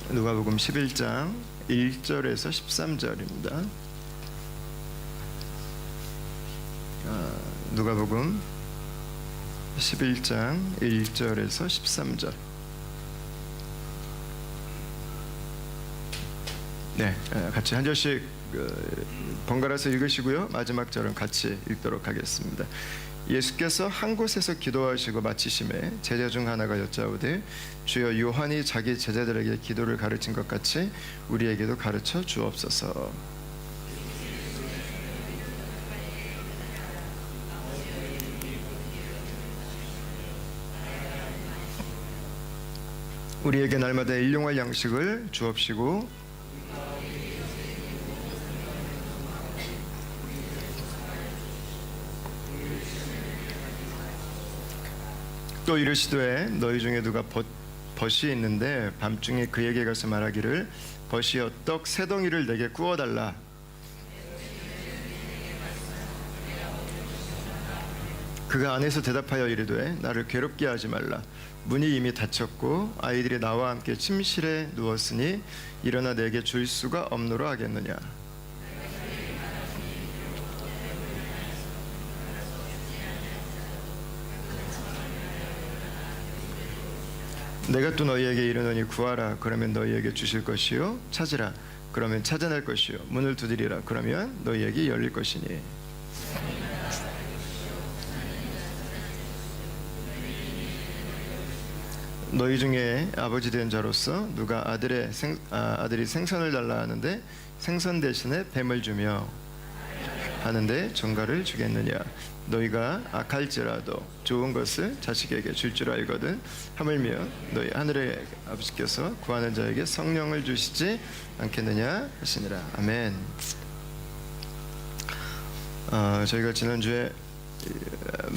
누가복음 11장 1절에서 13절입니다. 누가복음 11장 1절에서 13절. 네, 같이 한 절씩 번갈아서 읽으시고요. 마지막 절은 같이 읽도록 하겠습니다. 예수께서 한 곳에서 기도하시고 마치심에 제자 중 하나가 여짜오되 주여 요한이 자기 제자들에게 기도를 가르친 것 같이 우리에게도 가르쳐 주옵소서. 우리에게 날마다 일용할 양식을 주옵시고 또 이르시되 너희 중에 누가 벗이 있는데 밤중에 그에게 가서 말하기를 벗이여 떡 세 덩이를 내게 구워달라. 그가 안에서 대답하여 이르되 나를 괴롭게 하지 말라. 문이 이미 닫혔고 아이들이 나와 함께 침실에 누웠으니 일어나 내게 줄 수가 없노라 하겠느냐. 내가 또 너희에게 이르노니 구하라 그러면 너희에게 주실 것이요 찾으라 그러면 찾아낼 것이요 문을 두드리라 그러면 너희에게 열릴 것이니. 너희 중에 아버지 된 자로서 누가 아들이 생선을 달라 하는데 생선 대신에 뱀을 주며 하는데 전갈을 주겠느냐. 너희가 악할지라도 좋은 것을 자식에게 줄 줄 알거든 하물며 너희 하늘의 아버지께서 구하는 자에게 성령을 주시지 않겠느냐 하시니라. 아멘. 저희가 지난주에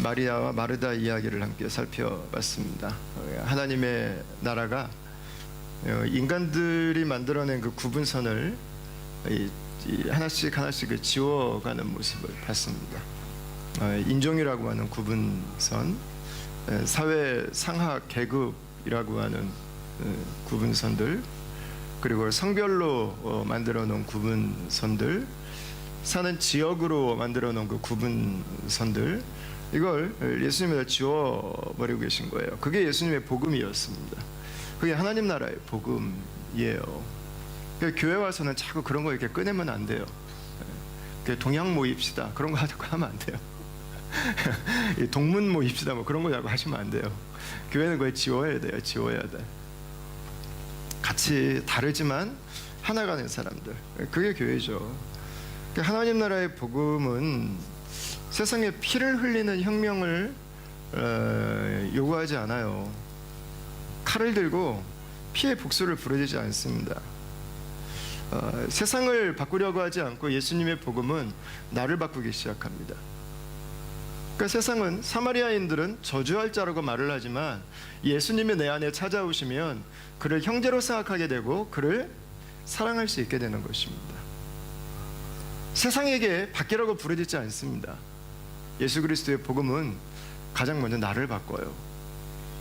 마리아와 마르다 이야기를 함께 살펴봤습니다. 하나님의 나라가 인간들이 만들어낸 그 구분선을 하나씩 지워가는 모습을 봤습니다. 인종이라고 하는 구분선, 사회 상하 계급이라고 하는 구분선들, 그리고 성별로 만들어 놓은 구분선들, 사는 지역으로 만들어 놓은 그 구분선들, 이걸 예수님이 다 지워버리고 계신 거예요. 그게 예수님의 복음이었습니다. 그게 하나님 나라의 복음이에요. 교회 와서는 자꾸 그런 거 이렇게 꺼내면 안 돼요. 동양 모입시다 그런 거 하면 안 돼요. 동문 모입시다 뭐 그런 거 자꾸 하시면 안 돼요. 교회는 그걸 지워야 돼요. 지워야 돼. 같이 다르지만 하나가 된 사람들, 그게 교회죠. 하나님 나라의 복음은 세상에 피를 흘리는 혁명을 요구하지 않아요. 칼을 들고 피의 복수를 부르지 않습니다. 세상을 바꾸려고 하지 않고 예수님의 복음은 나를 바꾸기 시작합니다. 그러니까 세상은, 사마리아인들은 저주할 자라고 말을 하지만 예수님이 내 안에 찾아오시면 그를 형제로 생각하게 되고 그를 사랑할 수 있게 되는 것입니다. 세상에게 바뀌라고 부르짖지 않습니다. 예수 그리스도의 복음은 가장 먼저 나를 바꿔요.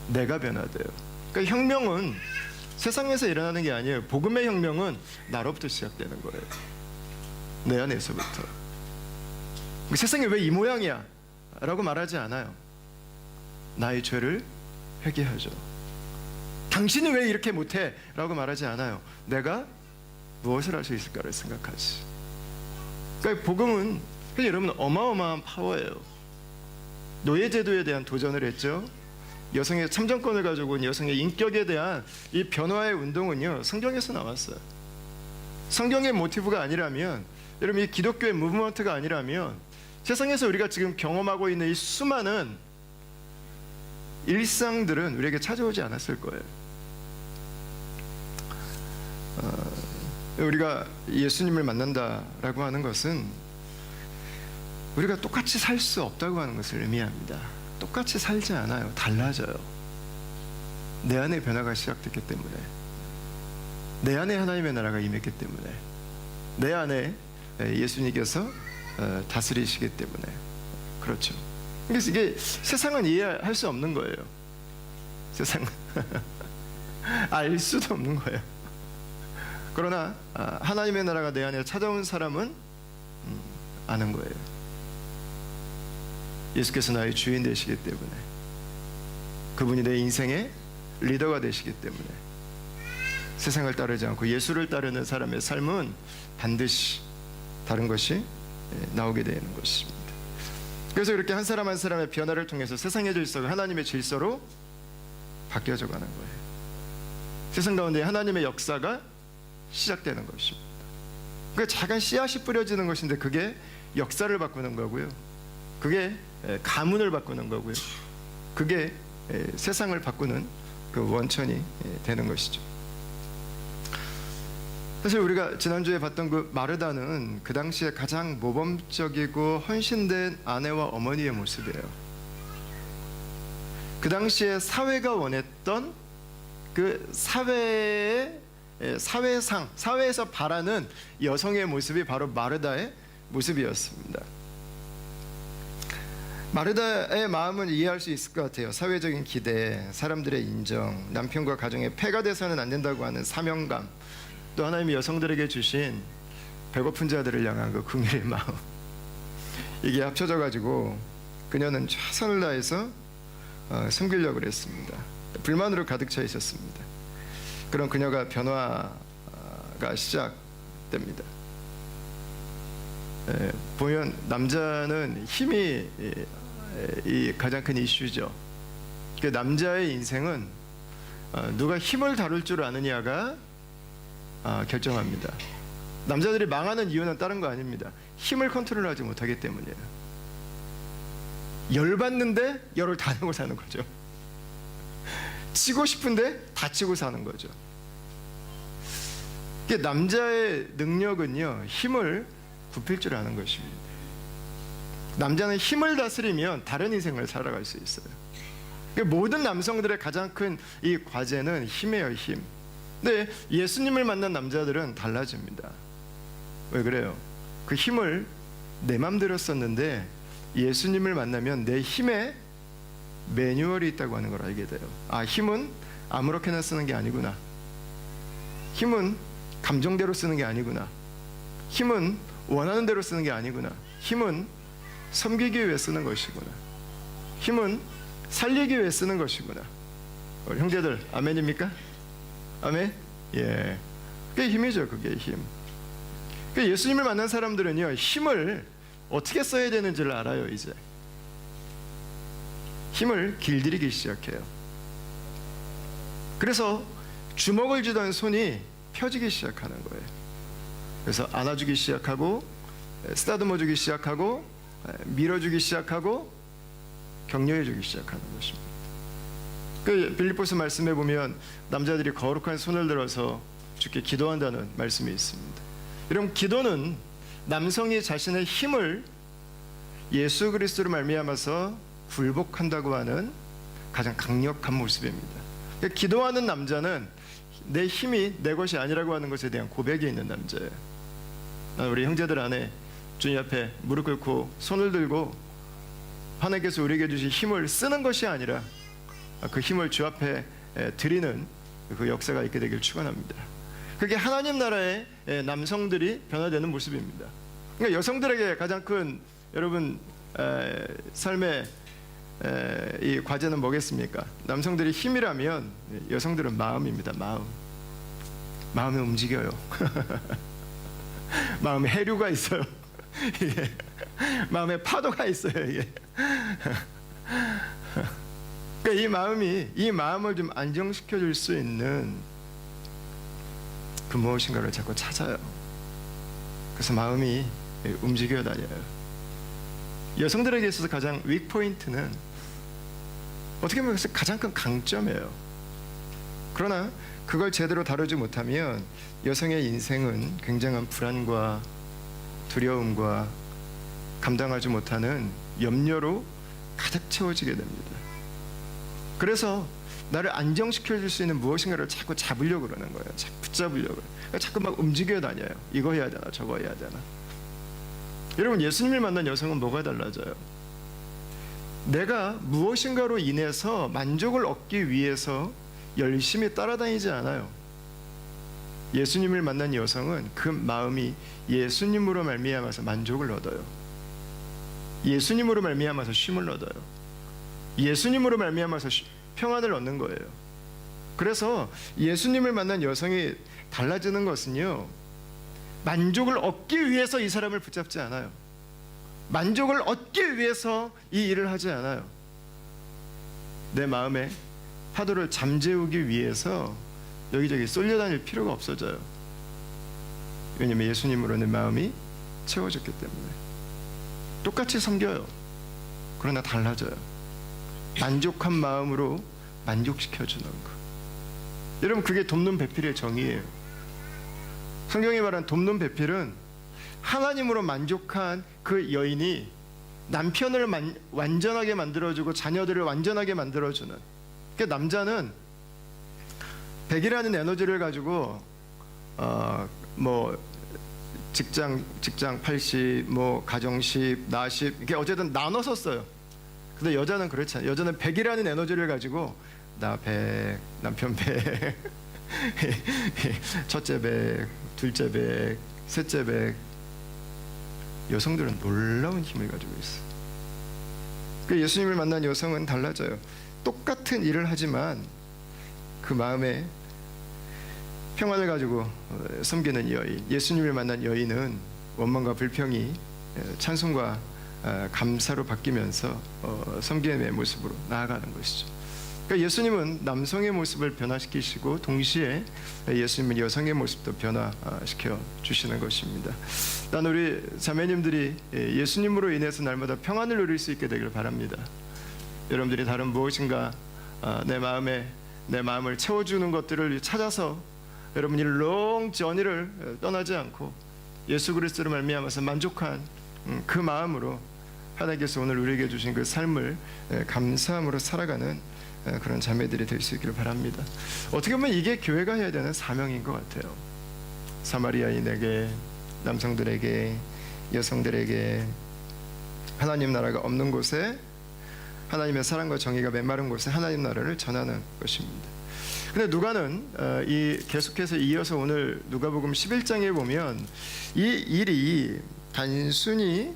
내가 변화돼요. 그러니까 혁명은 세상에서 일어나는 게 아니에요. 복음의 혁명은 나로부터 시작되는 거예요. 내 안에서부터. 세상이 왜 이 모양이야? 라고 말하지 않아요. 나의 죄를 회개하죠. 당신은 왜 이렇게 못해? 라고 말하지 않아요. 내가 무엇을 할 수 있을까를 생각하지. 그러니까 복음은 여러분 어마어마한 파워예요. 노예제도에 대한 도전을 했죠. 여성의 참정권을 가지고 온 여성의 인격에 대한 이 변화의 운동은요, 성경에서 나왔어요. 성경의 모티브가 아니라면, 여러분 이 기독교의 무브먼트가 아니라면 세상에서 우리가 지금 경험하고 있는 이 수많은 일상들은 우리에게 찾아오지 않았을 거예요. 우리가 예수님을 만난다라고 하는 것은 우리가 똑같이 살 수 없다고 하는 것을 의미합니다. 똑같이 살지 않아요. 달라져요. 내 안에 변화가 시작됐기 때문에, 내 안에 하나님의 나라가 임했기 때문에, 내 안에 예수님께서 다스리시기 때문에 그렇죠. 그래서 이게 세상은 이해할 수 없는 거예요. 세상은 알 수도 없는 거예요. 그러나 하나님의 나라가 내 안에 찾아온 사람은 아는 거예요. 예수께서 나의 주인 되시기 때문에, 그분이 내 인생의 리더가 되시기 때문에 세상을 따르지 않고 예수를 따르는 사람의 삶은 반드시 다른 것이 나오게 되는 것입니다. 그래서 이렇게 한 사람 한 사람의 변화를 통해서 세상의 질서가 하나님의 질서로 바뀌어져 가는 거예요. 세상 가운데 하나님의 역사가 시작되는 것입니다. 그러니까 작은 씨앗이 뿌려지는 것인데 그게 역사를 바꾸는 거고요. 그게 가문을 바꾸는 거고요. 그게 세상을 바꾸는 그 원천이 되는 것이죠. 사실 우리가 지난주에 봤던 그 마르다는 그 당시에 가장 모범적이고 헌신된 아내와 어머니의 모습이에요. 그 당시에 사회가 원했던 그 사회에서 바라는 여성의 모습이 바로 마르다의 모습이었습니다. 마르다의 마음은 이해할 수 있을 것 같아요. 사회적인 기대, 사람들의 인정, 남편과 가정에 폐가 돼서는 안 된다고 하는 사명감, 또 하나님이 여성들에게 주신 배고픈 자들을 향한 그 긍휼의 마음, 이게 합쳐져 가지고 그녀는 최선을 다해서 섬기려고 했습니다. 불만으로 가득 차 있었습니다. 그런 그녀가 변화가 시작됩니다. 보면 남자는 힘이 이 가장 큰 이슈죠. 그 남자의 인생은 누가 힘을 다룰 줄 아느냐가 결정합니다. 남자들이 망하는 이유는 다른 거 아닙니다. 힘을 컨트롤하지 못하기 때문이에요. 열받는데 열을 다 내고 사는 거죠. 치고 싶은데 다치고 사는 거죠. 남자의 능력은요, 힘을 굽힐 줄 아는 것입니다. 남자는 힘을 다스리면 다른 인생을 살아갈 수 있어요. 모든 남성들의 가장 큰 이 과제는 힘이에요, 힘. 근데 예수님을 만난 남자들은 달라집니다. 왜 그래요? 그 힘을 내 맘대로 썼는데 예수님을 만나면 내 힘에 매뉴얼이 있다고 하는 걸 알게 돼요. 힘은 아무렇게나 쓰는 게 아니구나. 힘은 감정대로 쓰는 게 아니구나. 힘은 원하는 대로 쓰는 게 아니구나. 힘은 섬기기 위해 쓰는 것이구나. 힘은 살리기 위해 쓰는 것이구나. 우리 형제들 아멘입니까? 아멘? 예. 그게 힘이죠. 그게 힘. 예수님을 만난 사람들은요, 힘을 어떻게 써야 되는지를 알아요. 이제 힘을 길들이기 시작해요. 그래서 주먹을 쥐던 손이 펴지기 시작하는 거예요. 그래서 안아주기 시작하고, 쓰다듬어주기 시작하고, 밀어주기 시작하고, 격려해주기 시작하는 것입니다. 그 빌립보서 말씀에 보면 남자들이 거룩한 손을 들어서 주께 기도한다는 말씀이 있습니다. 여러분, 기도는 남성이 자신의 힘을 예수 그리스도로 말미암아서 굴복한다고 하는 가장 강력한 모습입니다. 그러니까 기도하는 남자는 내 힘이 내 것이 아니라고 하는 것에 대한 고백이 있는 남자예요. 우리 형제들 안에 주님 앞에 무릎 꿇고 손을 들고 하나님께서 우리에게 주신 힘을 쓰는 것이 아니라 그 힘을 주 앞에 드리는 그 역사가 있게 되길 축원합니다. 그게 하나님 나라의 남성들이 변화되는 모습입니다. 그러니까 여성들에게 가장 큰 여러분 삶의 이 과제는 뭐겠습니까? 남성들이 힘이라면 여성들은 마음입니다. 마음이 움직여요. 마음에 해류가 있어요. 마음에 파도가 있어요. 이게. 그러니까 이 마음을 좀 안정시켜 줄 수 있는 그 무엇인가를 자꾸 찾아요. 그래서 마음이 움직여 다녀요. 여성들에게 있어서 가장 윅 포인트는 어떻게 보면 가장 큰 강점이에요. 그러나 그걸 제대로 다루지 못하면 여성의 인생은 굉장한 불안과 두려움과 감당하지 못하는 염려로 가득 채워지게 됩니다. 그래서 나를 안정시켜 줄 수 있는 무엇인가를 자꾸 잡으려고 그러는 거예요. 자꾸 붙잡으려고. 그러니까 자꾸 막 움직여 다녀요. 이거 해야 되나 저거 해야 되나. 여러분, 예수님을 만난 여성은 뭐가 달라져요? 내가 무엇인가로 인해서 만족을 얻기 위해서 열심히 따라다니지 않아요. 예수님을 만난 여성은 그 마음이 예수님으로 말미암아서 만족을 얻어요. 예수님으로 말미암아서 쉼을 얻어요. 예수님으로 말미암아서 평안을 얻는 거예요. 그래서 예수님을 만난 여성이 달라지는 것은요, 만족을 얻기 위해서 이 사람을 붙잡지 않아요. 만족을 얻기 위해서 이 일을 하지 않아요. 내 마음에 파도를 잠재우기 위해서 여기저기 쏠려다닐 필요가 없어져요. 왜냐하면 예수님으로 내 마음이 채워졌기 때문에. 똑같이 섬겨요. 그러나 달라져요. 만족한 마음으로 만족시켜주는 것. 여러분, 그게 돕는 배필의 정의예요. 성경이 말한 돕는 배필은 하나님으로 만족한 그 여인이 남편을 완전하게 만들어주고 자녀들을 완전하게 만들어주는. 그러니까 남자는 100이라는 에너지를 가지고 뭐 직장 80, 뭐 가정 10, 나 10, 이게 어쨌든 나눠서 써요. 근데 여자는 그렇지 않아요. 여자는 100이라는 에너지를 가지고 나 100, 남편 100, 첫째 100, 둘째 100, 셋째 100. 여성들은 놀라운 힘을 가지고 있어. 그 예수님을 만난 여성은 달라져요. 똑같은 일을 하지만 그 마음에 평안을 가지고 섬기는 여인, 예수님을 만난 여인은 원망과 불평이 찬송과 감사로 바뀌면서 섬김의 모습으로 나아가는 것이죠. 그러니까 예수님은 남성의 모습을 변화시키시고 동시에 예수님은 여성의 모습도 변화시켜 주시는 것입니다. 난 우리 자매님들이 예수님으로 인해서 날마다 평안을 누릴 수 있게 되기를 바랍니다. 여러분들이 다른 무엇인가 내 마음을 채워주는 것들을 찾아서 여러분이 롱 저니를 떠나지 않고 예수 그리스도로 말미암아서 만족한 그 마음으로 하나님께서 오늘 우리에게 주신 그 삶을 감사함으로 살아가는 그런 자매들이 될 수 있기를 바랍니다. 어떻게 보면 이게 교회가 해야 되는 사명인 것 같아요. 사마리아인에게, 남성들에게, 여성들에게 하나님 나라가 없는 곳에, 하나님의 사랑과 정의가 메마른 곳에 하나님 나라를 전하는 것입니다. 근데 누가는 계속해서 이어서 오늘 누가복음 11장에 보면 이 일이 단순히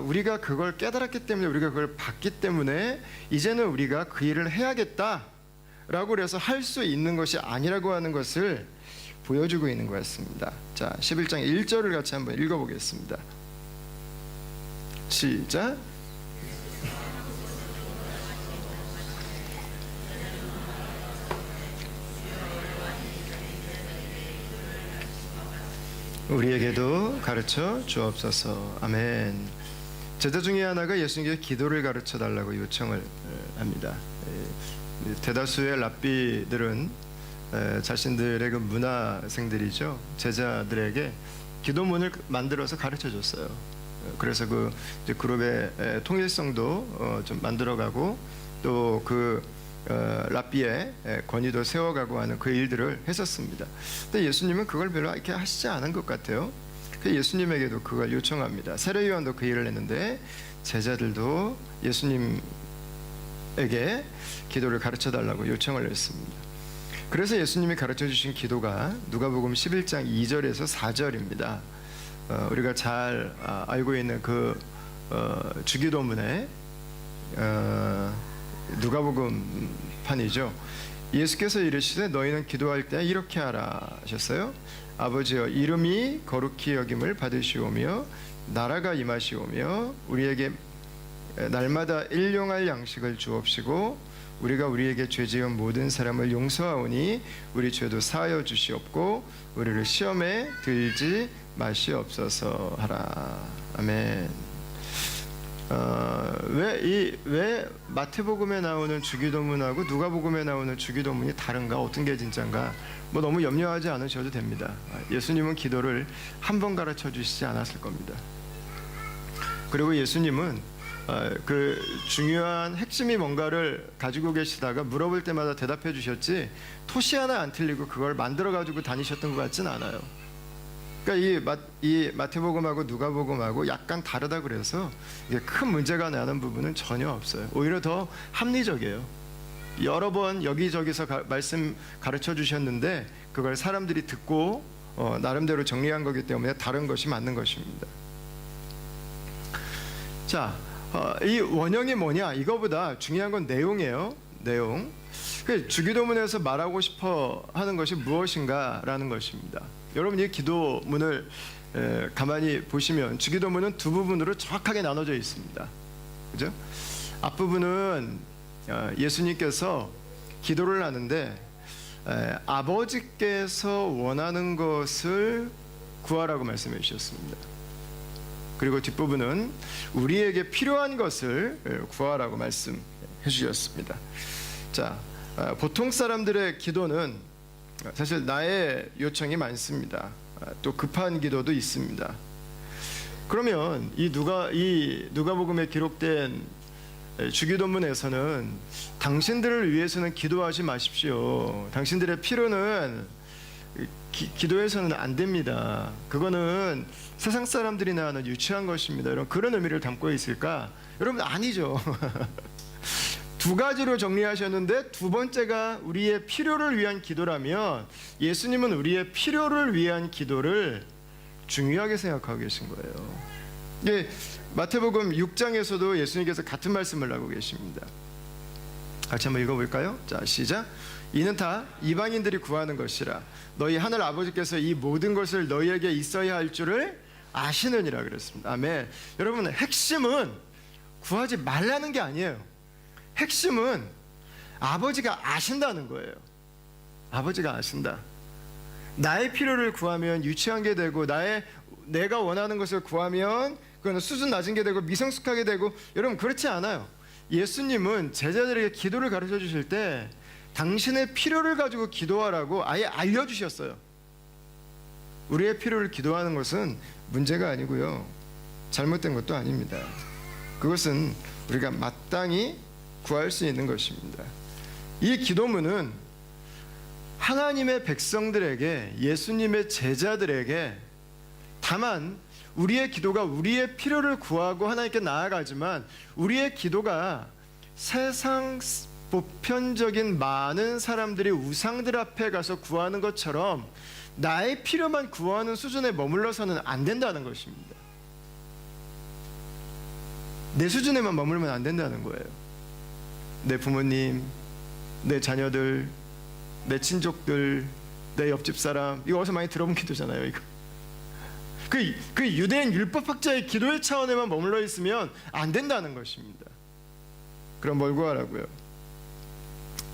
우리가 그걸 깨달았기 때문에, 우리가 그걸 봤기 때문에 이제는 우리가 그 일을 해야겠다라고 그래서 할 수 있는 것이 아니라고 하는 것을 보여주고 있는 것 같습니다. 자, 11장 1절을 같이 한번 읽어보겠습니다. 시작. 우리에게도 가르쳐 주옵소서. 아멘. 제자 중에 하나가 예수님께 기도를 가르쳐 달라고 요청을 합니다. 대다수의 랍비들은 자신들의 그 문화생들이죠, 제자들에게 기도문을 만들어서 가르쳐 줬어요. 그래서 그 그룹의 통일성도 좀 만들어가고 또 그 랍비의 권위도 세워가고 하는 그 일들을 했었습니다. 근데 예수님은 그걸 별로 이렇게 하시지 않은 것 같아요. 예수님에게도 그걸 요청합니다. 세례 요한도 그 일을 했는데 제자들도 예수님에게 기도를 가르쳐 달라고 요청을 했습니다. 그래서 예수님이 가르쳐 주신 기도가 누가복음 11장 2절에서 4절입니다. 우리가 잘 알고 있는 그 주기도문에 누가복음 판이죠. 예수께서 이르시되 너희는 기도할 때 이렇게 하라 하셨어요. 아버지여, 이름이 거룩히 여김을 받으시오며 나라가 임하시오며 우리에게 날마다 일용할 양식을 주옵시고 우리가 우리에게 죄지은 모든 사람을 용서하오니 우리 죄도 사하여 주시옵고 우리를 시험에 들지 마시옵소서 하라. 아멘. 왜 마태복음에 나오는 주기도문하고 누가복음에 나오는 주기도문이 다른가, 어떤 게 진짠가, 뭐 너무 염려하지 않으셔도 됩니다. 예수님은 기도를 한 번 가르쳐 주시지 않았을 겁니다. 그리고 예수님은 그 중요한 핵심이 뭔가를 가지고 계시다가 물어볼 때마다 대답해 주셨지 토시 하나 안 틀리고 그걸 만들어 가지고 다니셨던 것 같진 않아요. 그러니까 이 마태복음하고 누가복음하고 약간 다르다 그래서 이게 큰 문제가 나는 부분은 전혀 없어요. 오히려 더 합리적이에요. 여러 번 여기저기서 말씀 가르쳐 주셨는데 그걸 사람들이 듣고 나름대로 정리한 거기 때문에 다른 것이 맞는 것입니다. 자, 이 원형이 뭐냐? 이거보다 중요한 건 내용이에요. 내용. 주기도문에서 말하고 싶어 하는 것이 무엇인가라는 것입니다. 여러분 이 기도문을 가만히 보시면 주기도문은 두 부분으로 정확하게 나눠져 있습니다. 그죠? 앞부분은 예수님께서 기도를 하는데 아버지께서 원하는 것을 구하라고 말씀해 주셨습니다. 그리고 뒷부분은 우리에게 필요한 것을 구하라고 말씀해 주셨습니다. 자, 보통 사람들의 기도는 사실 나의 요청이 많습니다. 또 급한 기도도 있습니다. 그러면 이 누가복음에 기록된 주기도문에서는 당신들을 위해서는 기도하지 마십시오. 당신들의 필요는 기도해서는 안 됩니다. 그거는 세상 사람들이나 하는 유치한 것입니다. 여러분 그런 의미를 담고 있을까? 여러분 아니죠. 두 가지로 정리하셨는데 두 번째가 우리의 필요를 위한 기도라면 예수님은 우리의 필요를 위한 기도를 중요하게 생각하고 계신 거예요. 예, 마태복음 6장에서도 예수님께서 같은 말씀을 하고 계십니다. 같이 한번 읽어볼까요? 자, 시작. 이는 다 이방인들이 구하는 것이라 너희 하늘 아버지께서 이 모든 것을 너희에게 있어야 할 줄을 아시느니라 그랬습니다. 아멘. 여러분 핵심은 구하지 말라는 게 아니에요. 핵심은 아버지가 아신다는 거예요. 아버지가 아신다. 나의 필요를 구하면 유치한 게 되고 내가 원하는 것을 구하면 그건 수준 낮은 게 되고 미성숙하게 되고 여러분 그렇지 않아요. 예수님은 제자들에게 기도를 가르쳐 주실 때 당신의 필요를 가지고 기도하라고 아예 알려주셨어요. 우리의 필요를 기도하는 것은 문제가 아니고요. 잘못된 것도 아닙니다. 그것은 우리가 마땅히 구할 수 있는 것입니다. 이 기도문은 하나님의 백성들에게 예수님의 제자들에게 다만 우리의 기도가 우리의 필요를 구하고 하나님께 나아가지만 우리의 기도가 세상 보편적인 많은 사람들이 우상들 앞에 가서 구하는 것처럼 나의 필요만 구하는 수준에 머물러서는 안 된다는 것입니다. 내 수준에만 머물면 안 된다는 거예요. 내 부모님, 내 자녀들, 내 친족들, 내 옆집 사람, 이거 어디서 많이 들어본 기도잖아요. 이거. 그 유대인 율법학자의 기도의 차원에만 머물러 있으면 안 된다는 것입니다. 그럼 뭘 구하라고요?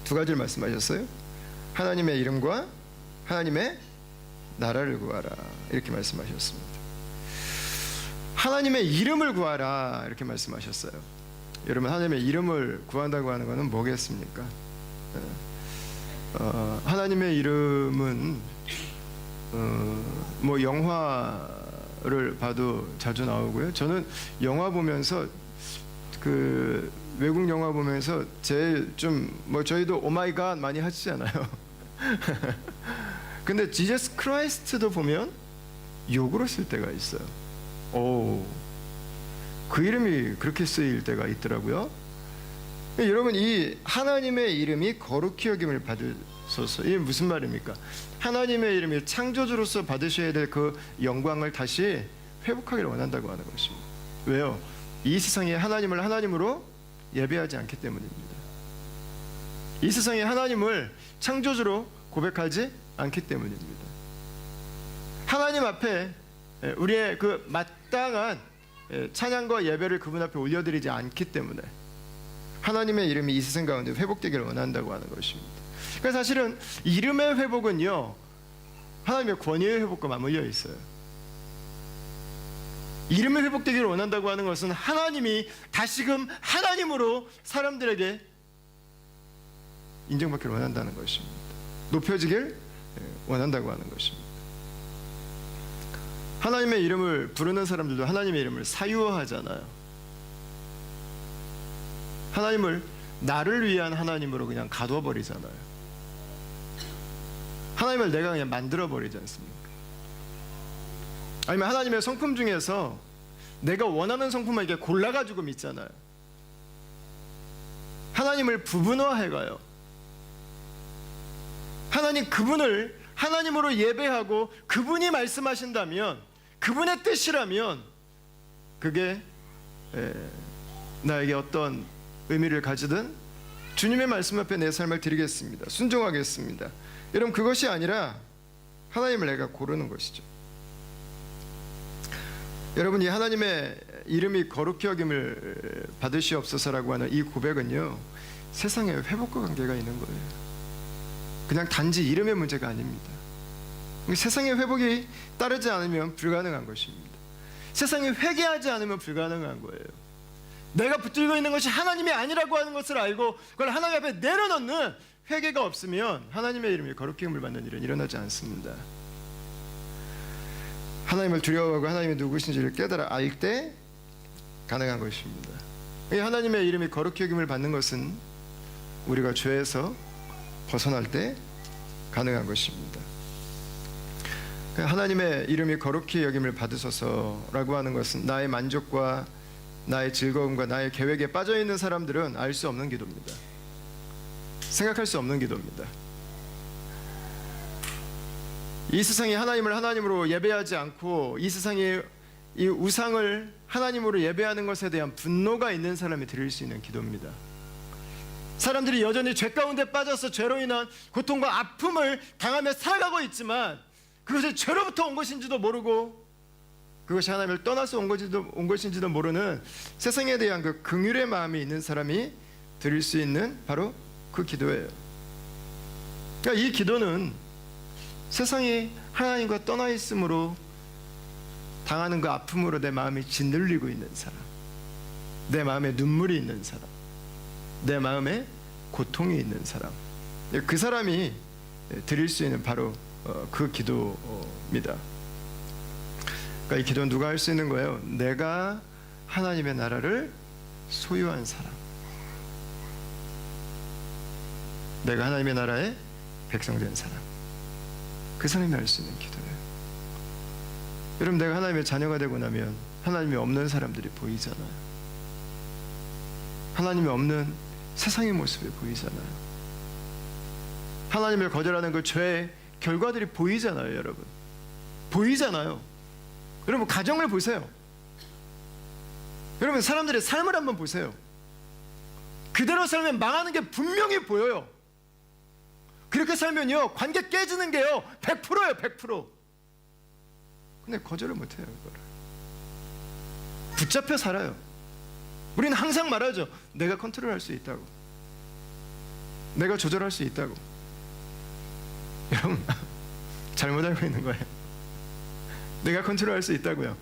두 가지를 말씀하셨어요. 하나님의 이름과 하나님의 나라를 구하라 이렇게 말씀하셨습니다. 하나님의 이름을 구하라 이렇게 말씀하셨어요. 여러분 하나님의 이름을 구한다고 하는 것은 뭐겠습니까? 하나님의 이름은 뭐 영화를 봐도 자주 나오고요. 저는 영화 보면서 그 외국 영화 보면서 제일 좀 뭐 저희도 오마이갓 많이 하시잖아요. 근데 지저스 크라이스트도 보면 욕으로 쓸 때가 있어요. 오, 그 이름이 그렇게 쓰일 때가 있더라고요. 여러분 이 하나님의 이름이 거룩히 여김을 받으소서. 이게 무슨 말입니까? 하나님의 이름이 창조주로서 받으셔야 될 그 영광을 다시 회복하기를 원한다고 하는 것입니다. 왜요? 이 세상에 하나님을 하나님으로 예배하지 않기 때문입니다. 이 세상에 하나님을 창조주로 고백하지 않기 때문입니다. 하나님 앞에 우리의 그 마땅한 찬양과 예배를 그분 앞에 올려드리지 않기 때문에 하나님의 이름이 이 세상 가운데 회복되기를 원한다고 하는 것입니다. 그러니까 사실은 이름의 회복은요 하나님의 권위의 회복과 맞물려 있어요. 이름이 회복되기를 원한다고 하는 것은 하나님이 다시금 하나님으로 사람들에게 인정받기를 원한다는 것입니다. 높여지길 원한다고 하는 것입니다. 하나님의 이름을 부르는 사람들도 하나님의 이름을 사유하잖아요. 하나님을 나를 위한 하나님으로 그냥 가둬버리잖아요. 하나님을 내가 그냥 만들어버리지 않습니까? 아니면 하나님의 성품 중에서 내가 원하는 성품만 이렇게 골라가지고 믿잖아요. 하나님을 부분화해가요. 하나님 그분을 하나님으로 예배하고 그분이 말씀하신다면, 그분의 뜻이라면 그게 나에게 어떤 의미를 가지든 주님의 말씀 앞에 내 삶을 드리겠습니다. 순종하겠습니다. 여러분, 그것이 아니라 하나님을 내가 고르는 것이죠. 여러분, 이 하나님의 이름이 거룩히 여김을 받으시옵소서라고 하는 이 고백은요, 세상에 회복과 관계가 있는 거예요. 그냥 단지 이름의 문제가 아닙니다. 세상의 회복이 따르지 않으면 불가능한 것입니다. 세상이 회개하지 않으면 불가능한 거예요. 내가 붙들고 있는 것이 하나님이 아니라고 하는 것을 알고 그걸 하나님 앞에 내려놓는 회개가 없으면 하나님의 이름이 거룩히 여김을 받는 일은 일어나지 않습니다. 하나님을 두려워하고 하나님이 누구신지를 깨달아 알 때 가능한 것입니다. 하나님의 이름이 거룩히 여김을 받는 것은 우리가 죄에서 벗어날 때 가능한 것입니다. 하나님의 이름이 거룩히 여김을 받으소서라고 하는 것은 나의 만족과 나의 즐거움과 나의 계획에 빠져있는 사람들은 알 수 없는 기도입니다. 생각할 수 없는 기도입니다. 이 세상이 하나님을 하나님으로 예배하지 않고 이 세상이 이 우상을 하나님으로 예배하는 것에 대한 분노가 있는 사람이 드릴 수 있는 기도입니다. 사람들이 여전히 죄 가운데 빠져서 죄로 인한 고통과 아픔을 당하며 살아가고 있지만 그것이 죄로부터 온 것인지도 모르고 그것이 하나님을 떠나서 온 것인지도 모르는 세상에 대한 그 긍휼의 마음이 있는 사람이 드릴 수 있는 바로 그 기도예요. 그러니까 이 기도는 세상이 하나님과 떠나 있으므로 당하는 그 아픔으로 내 마음이 짓눌리고 있는 사람, 내 마음에 눈물이 있는 사람, 내 마음에 고통이 있는 사람, 그 사람이 드릴 수 있는 바로 그 기도입니다. 그러니까 이 기도는 누가 할 수 있는 거예요? 내가 하나님의 나라를 소유한 사람, 내가 하나님의 나라의 백성된 사람, 그 사람이 할 수 있는 기도예요. 여러분, 내가 하나님의 자녀가 되고 나면 하나님이 없는 사람들이 보이잖아요. 하나님이 없는 세상의 모습이 보이잖아요. 하나님을 거절하는 그 죄의 결과들이 보이잖아요. 여러분, 보이잖아요. 여러분, 가정을 보세요. 여러분, 사람들의 삶을 한번 보세요. 그대로 살면 망하는 게 분명히 보여요. 그렇게 살면요, 관계 깨지는 게요 100%예요. 100%. 근데 거절을 못해요. 그거를 붙잡혀 살아요. 우리는 항상 말하죠. 내가 컨트롤할 수 있다고, 내가 조절할 수 있다고. 여러분, 잘못 알고 있는 거예요. 내가 컨트롤할 수 있다고요.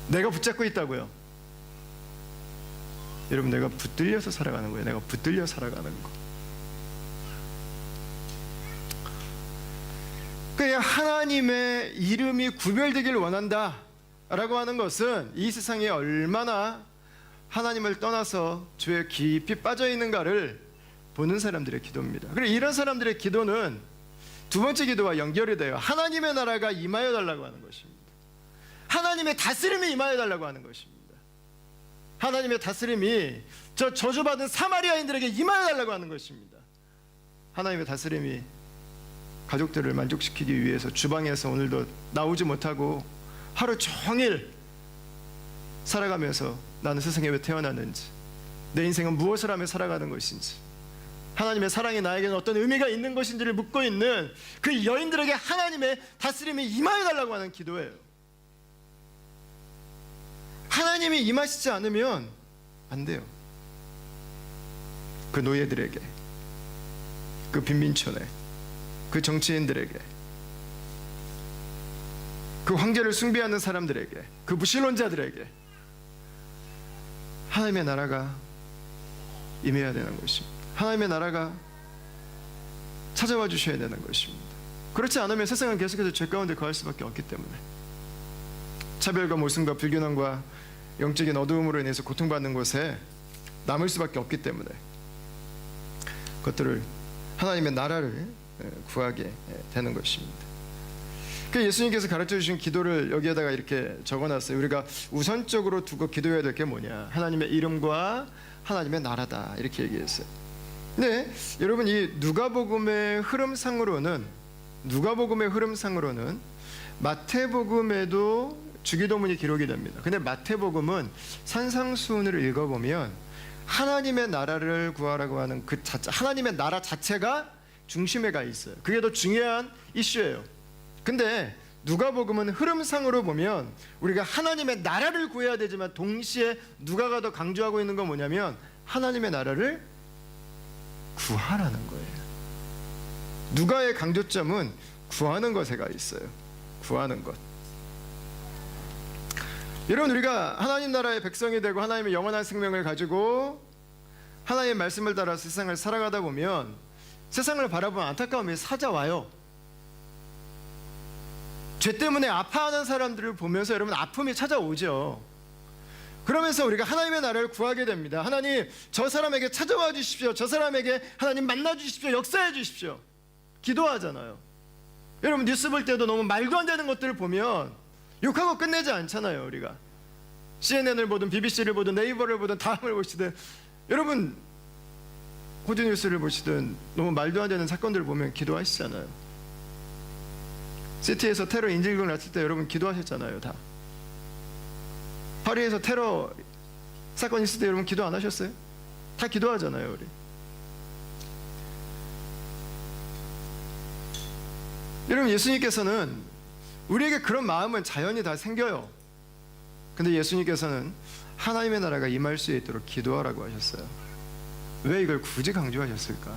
내가 붙잡고 있다고요. 여러분, 내가 붙들려서 살아가는 거예요. 내가 붙들려 살아가는 거. 그냥 하나님의 이름이 구별되길 원한다 라고 하는 것은 이 세상에 얼마나 하나님을 떠나서 죄에 깊이 빠져 있는가를 보는 사람들의 기도입니다. 그리고 이런 사람들의 기도는 두 번째 기도와 연결이 돼요. 하나님의 나라가 임하여 달라고 하는 것입니다. 하나님의 다스림이 임하여 달라고 하는 것입니다. 하나님의 다스림이 저 저주받은 사마리아인들에게 임하여 달라고 하는 것입니다. 하나님의 다스림이 가족들을 만족시키기 위해서 주방에서 오늘도 나오지 못하고 하루 종일 살아가면서 나는 세상에 왜 태어났는지, 내 인생은 무엇을 하며 살아가는 것인지, 하나님의 사랑이 나에게는 어떤 의미가 있는 것인지를 묻고 있는 그 여인들에게 하나님의 다스림이 임하여 달라고 하는 기도예요. 하나님이 임하시지 않으면 안 돼요. 그 노예들에게, 그 빈민촌에, 그 정치인들에게, 그 황제를 숭배하는 사람들에게, 그 무신론자들에게 하나님의 나라가 임해야 되는 것입니다. 하나님의 나라가 찾아와 주셔야 되는 것입니다. 그렇지 않으면 세상은 계속해서 죄 가운데 거할 수밖에 없기 때문에, 차별과 모순과 불균형과 영적인 어두움으로 인해서 고통받는 곳에 남을 수밖에 없기 때문에 그것들을 하나님의 나라를 구하게 되는 것입니다. 그 예수님께서 가르쳐 주신 기도를 여기에다가 이렇게 적어놨어요. 우리가 우선적으로 두고 기도해야 될 게 뭐냐? 하나님의 이름과 하나님의 나라다, 이렇게 얘기했어요. 네, 여러분 이 누가복음의 흐름상으로는 마태복음에도 주기도문이 기록이 됩니다. 근데 마태복음은 산상수훈을 읽어보면 하나님의 나라를 구하라고 하는 그 자체, 하나님의 나라 자체가 중심에 가 있어요. 그게 더 중요한 이슈예요. 근데 누가복음은 흐름상으로 보면 우리가 하나님의 나라를 구해야 되지만 동시에 누가가 더 강조하고 있는 건 뭐냐면 하나님의 나라를 구하라는 거예요. 누가의 강조점은 구하는 것에 가 있어요. 구하는 것. 여러분, 우리가 하나님 나라의 백성이 되고 하나님의 영원한 생명을 가지고 하나님의 말씀을 따라 세상을 살아가다 보면 세상을 바라보면 안타까움이 찾아와요. 죄 때문에 아파하는 사람들을 보면서 여러분 아픔이 찾아오죠. 그러면서 우리가 하나님의 나라를 구하게 됩니다. 하나님, 저 사람에게 찾아와 주십시오. 저 사람에게 하나님 만나 주십시오. 역사해 주십시오. 기도하잖아요. 여러분 뉴스 볼 때도 너무 말도 안 되는 것들을 보면 욕하고 끝내지 않잖아요. 우리가 CNN을 보든 BBC를 보든 네이버를 보든 다음을 보시든 여러분 호주 뉴스를 보시든 너무 말도 안 되는 사건들을 보면 기도하시잖아요. 시티에서 테러 인질극 났을 때 여러분 기도하셨잖아요. 다 파리에서 테러 사건 있을 때 여러분 기도 안 하셨어요? 다 기도하잖아요. 우리 여러분 예수님께서는 우리에게 그런 마음은 자연히 다 생겨요. 근데 예수님께서는 하나님의 나라가 임할 수 있도록 기도하라고 하셨어요. 왜 이걸 굳이 강조하셨을까?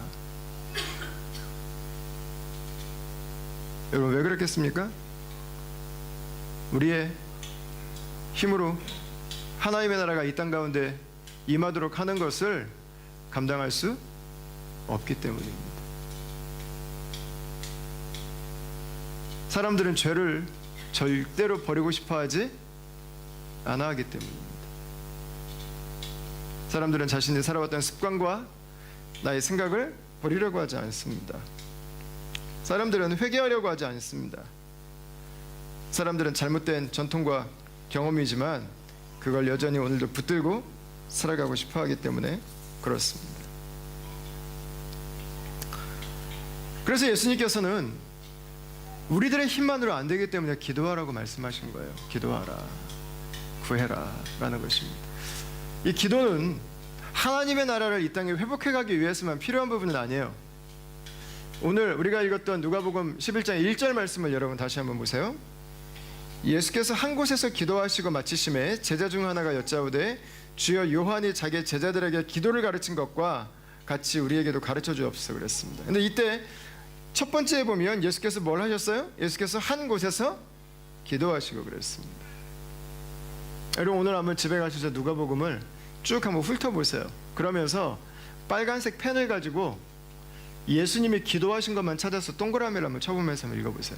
여러분 왜 그렇겠습니까? 우리의 힘으로 하나님의 나라가 이 땅 가운데 임하도록 하는 것을 감당할 수 없기 때문입니다. 사람들은 죄를 절대로 버리고 싶어 하지 않아 하기 때문입니다. 사람들은 자신이 살아왔던 습관과 나의 생각을 버리려고 하지 않습니다. 사람들은 회개하려고 하지 않습니다. 사람들은 잘못된 전통과 경험이지만 그걸 여전히 오늘도 붙들고 살아가고 싶어 하기 때문에 그렇습니다. 그래서 예수님께서는 우리들의 힘만으로 안 되기 때문에 기도하라고 말씀하신 거예요. 기도하라, 구해라 라는 것입니다. 이 기도는 하나님의 나라를 이 땅에 회복해가기 위해서만 필요한 부분은 아니에요. 오늘 우리가 읽었던 누가복음 11장 1절 말씀을 여러분 다시 한번 보세요. 예수께서 한 곳에서 기도하시고 마치심에 제자 중 하나가 여짜오되 주여 요한이 자기 제자들에게 기도를 가르친 것과 같이 우리에게도 가르쳐 주옵소서 그랬습니다. 근데 이때 첫 번째에 보면 예수께서 뭘 하셨어요? 예수께서 한 곳에서 기도하시고 그랬습니다. 여러분 오늘 한번 집에 가셔서 누가복음을 쭉 한번 훑어보세요. 그러면서 빨간색 펜을 가지고 예수님이 기도하신 것만 찾아서 동그라미를 한번 쳐보면서 한번 읽어보세요.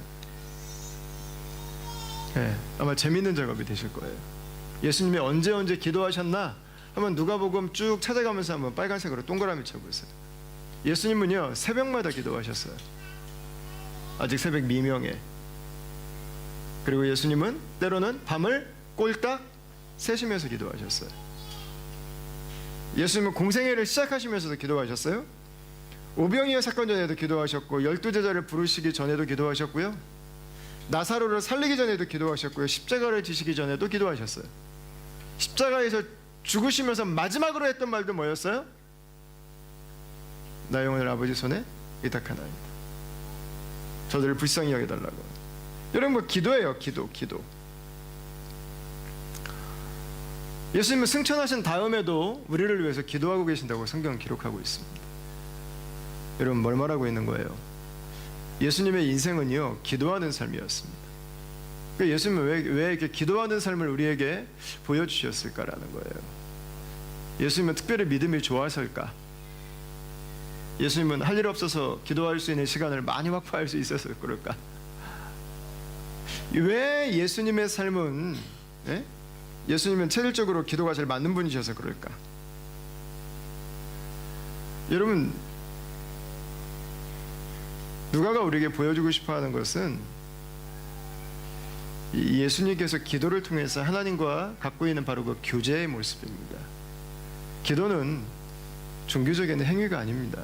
네, 아마 재밌는 작업이 되실 거예요. 예수님이 언제 기도하셨나 한번 누가복음 쭉 찾아가면서 한번 빨간색으로 동그라미 쳐보세요. 예수님은요 새벽마다 기도하셨어요. 아직 새벽 미명에. 그리고 예수님은 때로는 밤을 꼴딱 새시면서 기도하셨어요. 예수님은 공생애를 시작하시면서도 기도하셨어요. 오병이어 사건 전에도 기도하셨고 12제자를 부르시기 전에도 기도하셨고요. 나사로를 살리기 전에도 기도하셨고요. 십자가를 지시기 전에도 기도하셨어요. 십자가에서 죽으시면서 마지막으로 했던 말도 뭐였어요? 나 영혼을 아버지 손에 의탁하나이다. 저들을 불쌍히 여겨달라고. 여러분 뭐 기도예요. 기도. 예수님은 승천하신 다음에도 우리를 위해서 기도하고 계신다고 성경은 기록하고 있습니다. 여러분 뭘 말하고 있는 거예요? 예수님의 인생은요 기도하는 삶이었습니다. 그러니까 예수님은 왜 이렇게 기도하는 삶을 우리에게 보여주셨을까라는 거예요. 예수님은 특별히 믿음이 좋아서일까? 예수님은 할 일 없어서 기도할 수 있는 시간을 많이 확보할 수 있어서 그럴까? 왜 예수님의 삶은 예수님은 체질적으로 기도가 제일 맞는 분이셔서 그럴까? 여러분 누가가 우리에게 보여주고 싶어하는 것은 예수님께서 기도를 통해서 하나님과 갖고 있는 바로 그 교제의 모습입니다. 기도는 종교적인 행위가 아닙니다.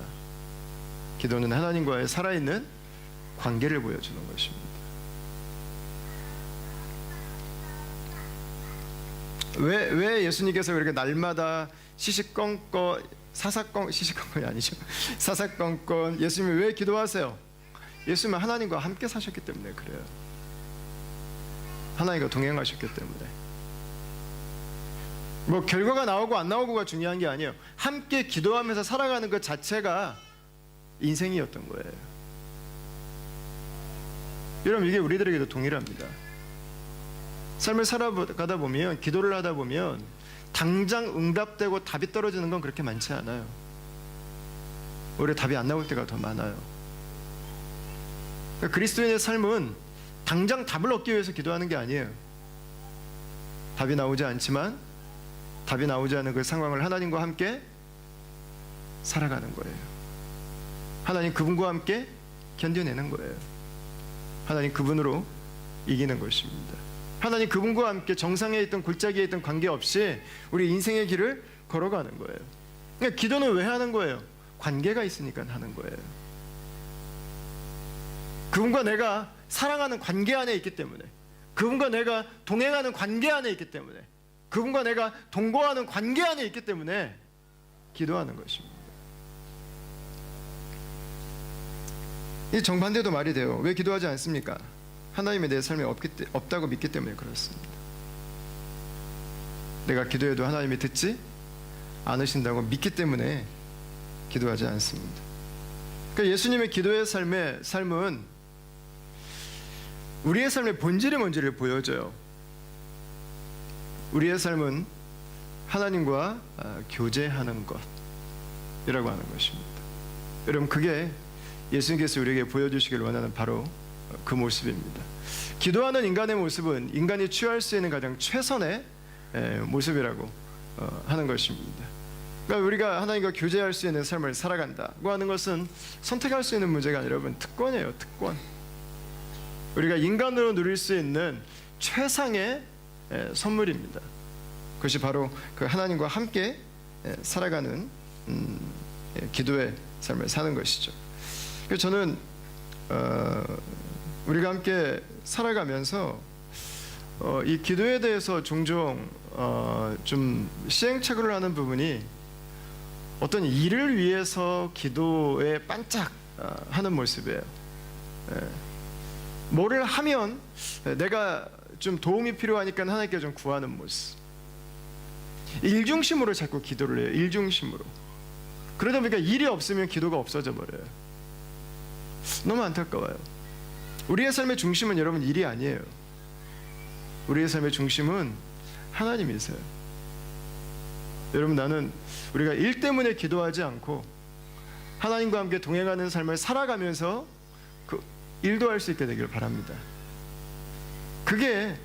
기도는 하나님과의 살아있는 관계를 보여주는 것입니다. 왜 예수님께서 그렇게 날마다 시시건건이 아니죠. 사사건건 예수님이 왜 기도하세요? 예수님은 하나님과 함께 사셨기 때문에 그래요. 하나님과 동행하셨기 때문에. 뭐 결과가 나오고 안 나오고가 중요한 게 아니에요. 함께 기도하면서 살아가는 것 자체가 인생이었던 거예요. 여러분, 이게 우리들에게도 동일합니다. 삶을 살아가다 보면, 기도를 하다 보면 당장 응답되고 답이 떨어지는 건 그렇게 많지 않아요. 오히려 답이 안 나올 때가 더 많아요. 그러니까 그리스도인의 삶은 당장 답을 얻기 위해서 기도하는 게 아니에요. 답이 나오지 않지만 답이 나오지 않은 그 상황을 하나님과 함께 살아가는 거예요. 하나님 그분과 함께 견뎌내는 거예요. 하나님 그분으로 이기는 것입니다. 하나님 그분과 함께 정상에 있던 골짜기에 있던 관계없이 우리 인생의 길을 걸어가는 거예요. 그러니까 기도는 왜 하는 거예요? 관계가 있으니까 하는 거예요. 그분과 내가 사랑하는 관계 안에 있기 때문에, 그분과 내가 동행하는 관계 안에 있기 때문에, 그분과 내가 동거하는 관계 안에 있기 때문에 기도하는 것입니다. 이 정반대도 말이 돼요. 왜 기도하지 않습니까? 하나님의 내 삶에 없다고 믿기 때문에 그렇습니다. 내가 기도해도 하나님이 듣지 않으신다고 믿기 때문에 기도하지 않습니다. 그러니까 예수님의 기도의 삶은 우리의 삶의 본질이 뭔지를 보여줘요. 우리의 삶은 하나님과 교제하는 것이라고 하는 것입니다. 여러분, 그게 예수님께서 우리에게 보여주시길 원하는 바로 그 모습입니다. 기도하는 인간의 모습은 인간이 취할 수 있는 가장 최선의 모습이라고 하는 것입니다. 그러니까 우리가 하나님과 교제할 수 있는 삶을 살아간다고 하는 것은 선택할 수 있는 문제가 아니라 여러분, 특권이에요. 특권. 우리가 인간으로 누릴 수 있는 최상의 선물입니다. 그것이 바로 그 하나님과 함께 살아가는 기도의 삶을 사는 것이죠. 그래서 저는 우리가 함께 살아가면서 이 기도에 대해서 종종 좀 시행착오를 하는 부분이 어떤 일을 위해서 기도에 반짝하는 모습이에요. 뭐를 하면 내가 좀 도움이 필요하니까 하나님께 좀 구하는 모습. 일중심으로 자꾸 기도를 해요. 일중심으로. 그러다 보니까 일이 없으면 기도가 없어져 버려요. 너무 안타까워요. 우리의 삶의 중심은 여러분 일이 아니에요. 우리의 삶의 중심은 하나님이세요. 여러분, 나는 우리가 일 때문에 기도하지 않고 하나님과 함께 동행하는 삶을 살아가면서 그 일도 할 수 있게 되길 바랍니다. 그게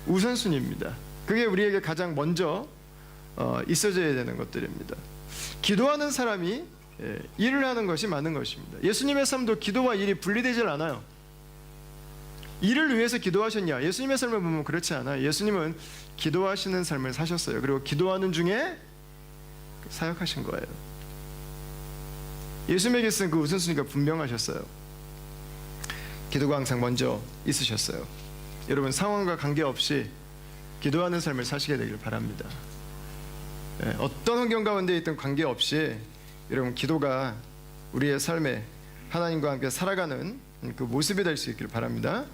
우선순위입니다. 그게 우리에게 가장 먼저 있어져야 되는 것들입니다. 기도하는 사람이 일을 하는 것이 맞는 것입니다. 예수님의 삶도 기도와 일이 분리되질 않아요. 일을 위해서 기도하셨냐? 예수님의 삶을 보면 그렇지 않아요. 예수님은 기도하시는 삶을 사셨어요. 그리고 기도하는 중에 사역하신 거예요. 예수님에게서는 그 우선순위가 분명하셨어요. 기도가 항상 먼저 있으셨어요. 여러분, 상황과 관계없이 기도하는 삶을 사시게 되길 바랍니다. 어떤 환경 가운데 있든 관계없이 여러분, 기도가 우리의 삶에 하나님과 함께 살아가는 그 모습이 될 수 있길 바랍니다.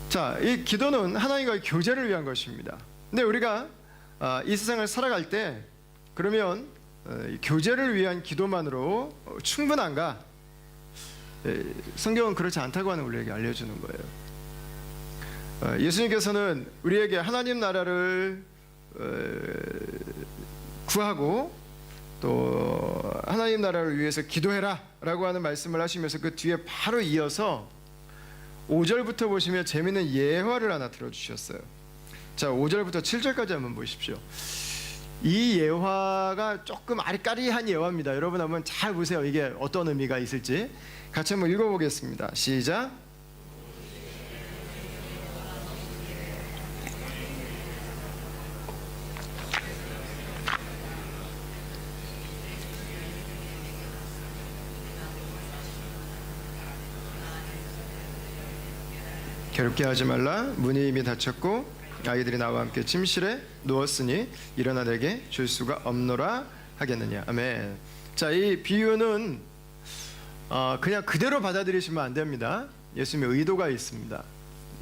자, 이 기도는 하나님과의 교제를 위한 것입니다. 근데 우리가 이 세상을 살아갈 때 그러면 교제를 위한 기도만으로 충분한가? 성경은 그렇지 않다고 하는 우리에게 알려주는 거예요. 예수님께서는 우리에게 하나님 나라를 구하고 또 하나님 나라를 위해서 기도해라 라고 하는 말씀을 하시면서 그 뒤에 바로 이어서 5절부터 보시면 재미있는 예화를 하나 들어주셨어요. 자, 5절부터 7절까지 한번 보십시오. 이 예화가 조금 아리까리한 예화입니다. 여러분 한번 잘 보세요. 이게 어떤 의미가 있을지 같이 한번 읽어보겠습니다. 시작. 괴롭게 하지 말라. 문이 이미 닫혔고 아이들이 나와 함께 침실에 누웠으니 일어나 내게 줄 수가 없노라 하겠느냐. 아멘. 자, 이 비유는 그냥 그대로 받아들이시면 안 됩니다. 예수님의 의도가 있습니다.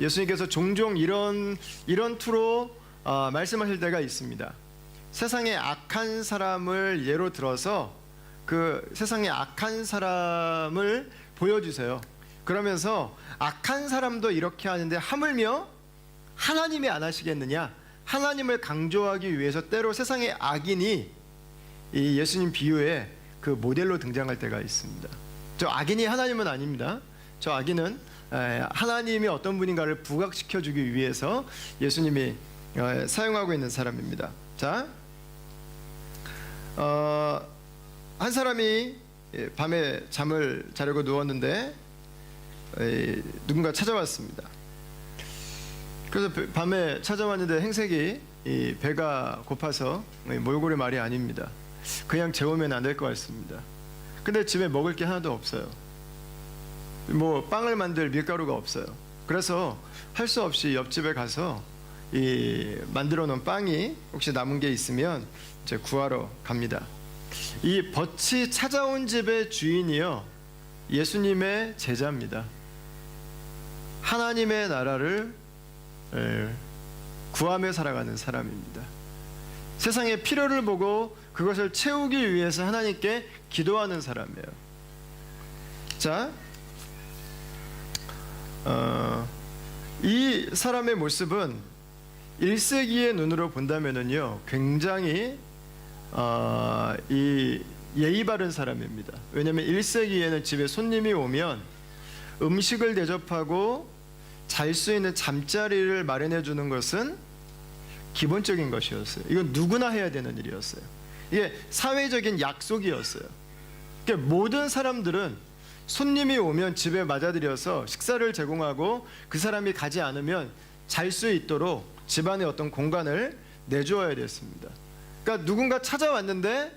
예수님께서 종종 이런 투로 말씀하실 때가 있습니다. 세상의 악한 사람을 예로 들어서 그 세상의 악한 사람을 보여주세요. 그러면서 악한 사람도 이렇게 하는데 하물며 하나님이 안 하시겠느냐. 하나님을 강조하기 위해서 때로 세상의 악인이 이 예수님 비유에 그 모델로 등장할 때가 있습니다. 저 악인이 하나님은 아닙니다. 저 악인은 하나님이 어떤 분인가를 부각시켜주기 위해서 예수님이 사용하고 있는 사람입니다. 자, 한 사람이 밤에 잠을 자려고 누웠는데 누군가 찾아왔습니다. 그래서 밤에 찾아왔는데 행색이 배가 고파서 몰골의 말이 아닙니다. 그냥 재우면 안 될 것 같습니다. 근데 집에 먹을 게 하나도 없어요. 뭐 빵을 만들 밀가루가 없어요. 그래서 할 수 없이 옆집에 가서 이 만들어 놓은 빵이 혹시 남은 게 있으면 이제 구하러 갑니다. 이 벗이 찾아온 집의 주인이요, 예수님의 제자입니다. 하나님의 나라를 구하며 살아가는 사람입니다. 세상의 필요를 보고 그것을 채우기 위해서 하나님께 기도하는 사람이에요. 자, 이 사람의 모습은 1세기의 눈으로 본다면은요, 굉장히 이 예의 바른 사람입니다. 왜냐하면 1세기에는 집에 손님이 오면 음식을 대접하고 잘 수 있는 잠자리를 마련해 주는 것은 기본적인 것이었어요. 이건 누구나 해야 되는 일이었어요. 이게 사회적인 약속이었어요. 그러니까 모든 사람들은 손님이 오면 집에 맞아들여서 식사를 제공하고 그 사람이 가지 않으면 잘 수 있도록 집안에 어떤 공간을 내주어야 됐습니다. 그러니까 누군가 찾아왔는데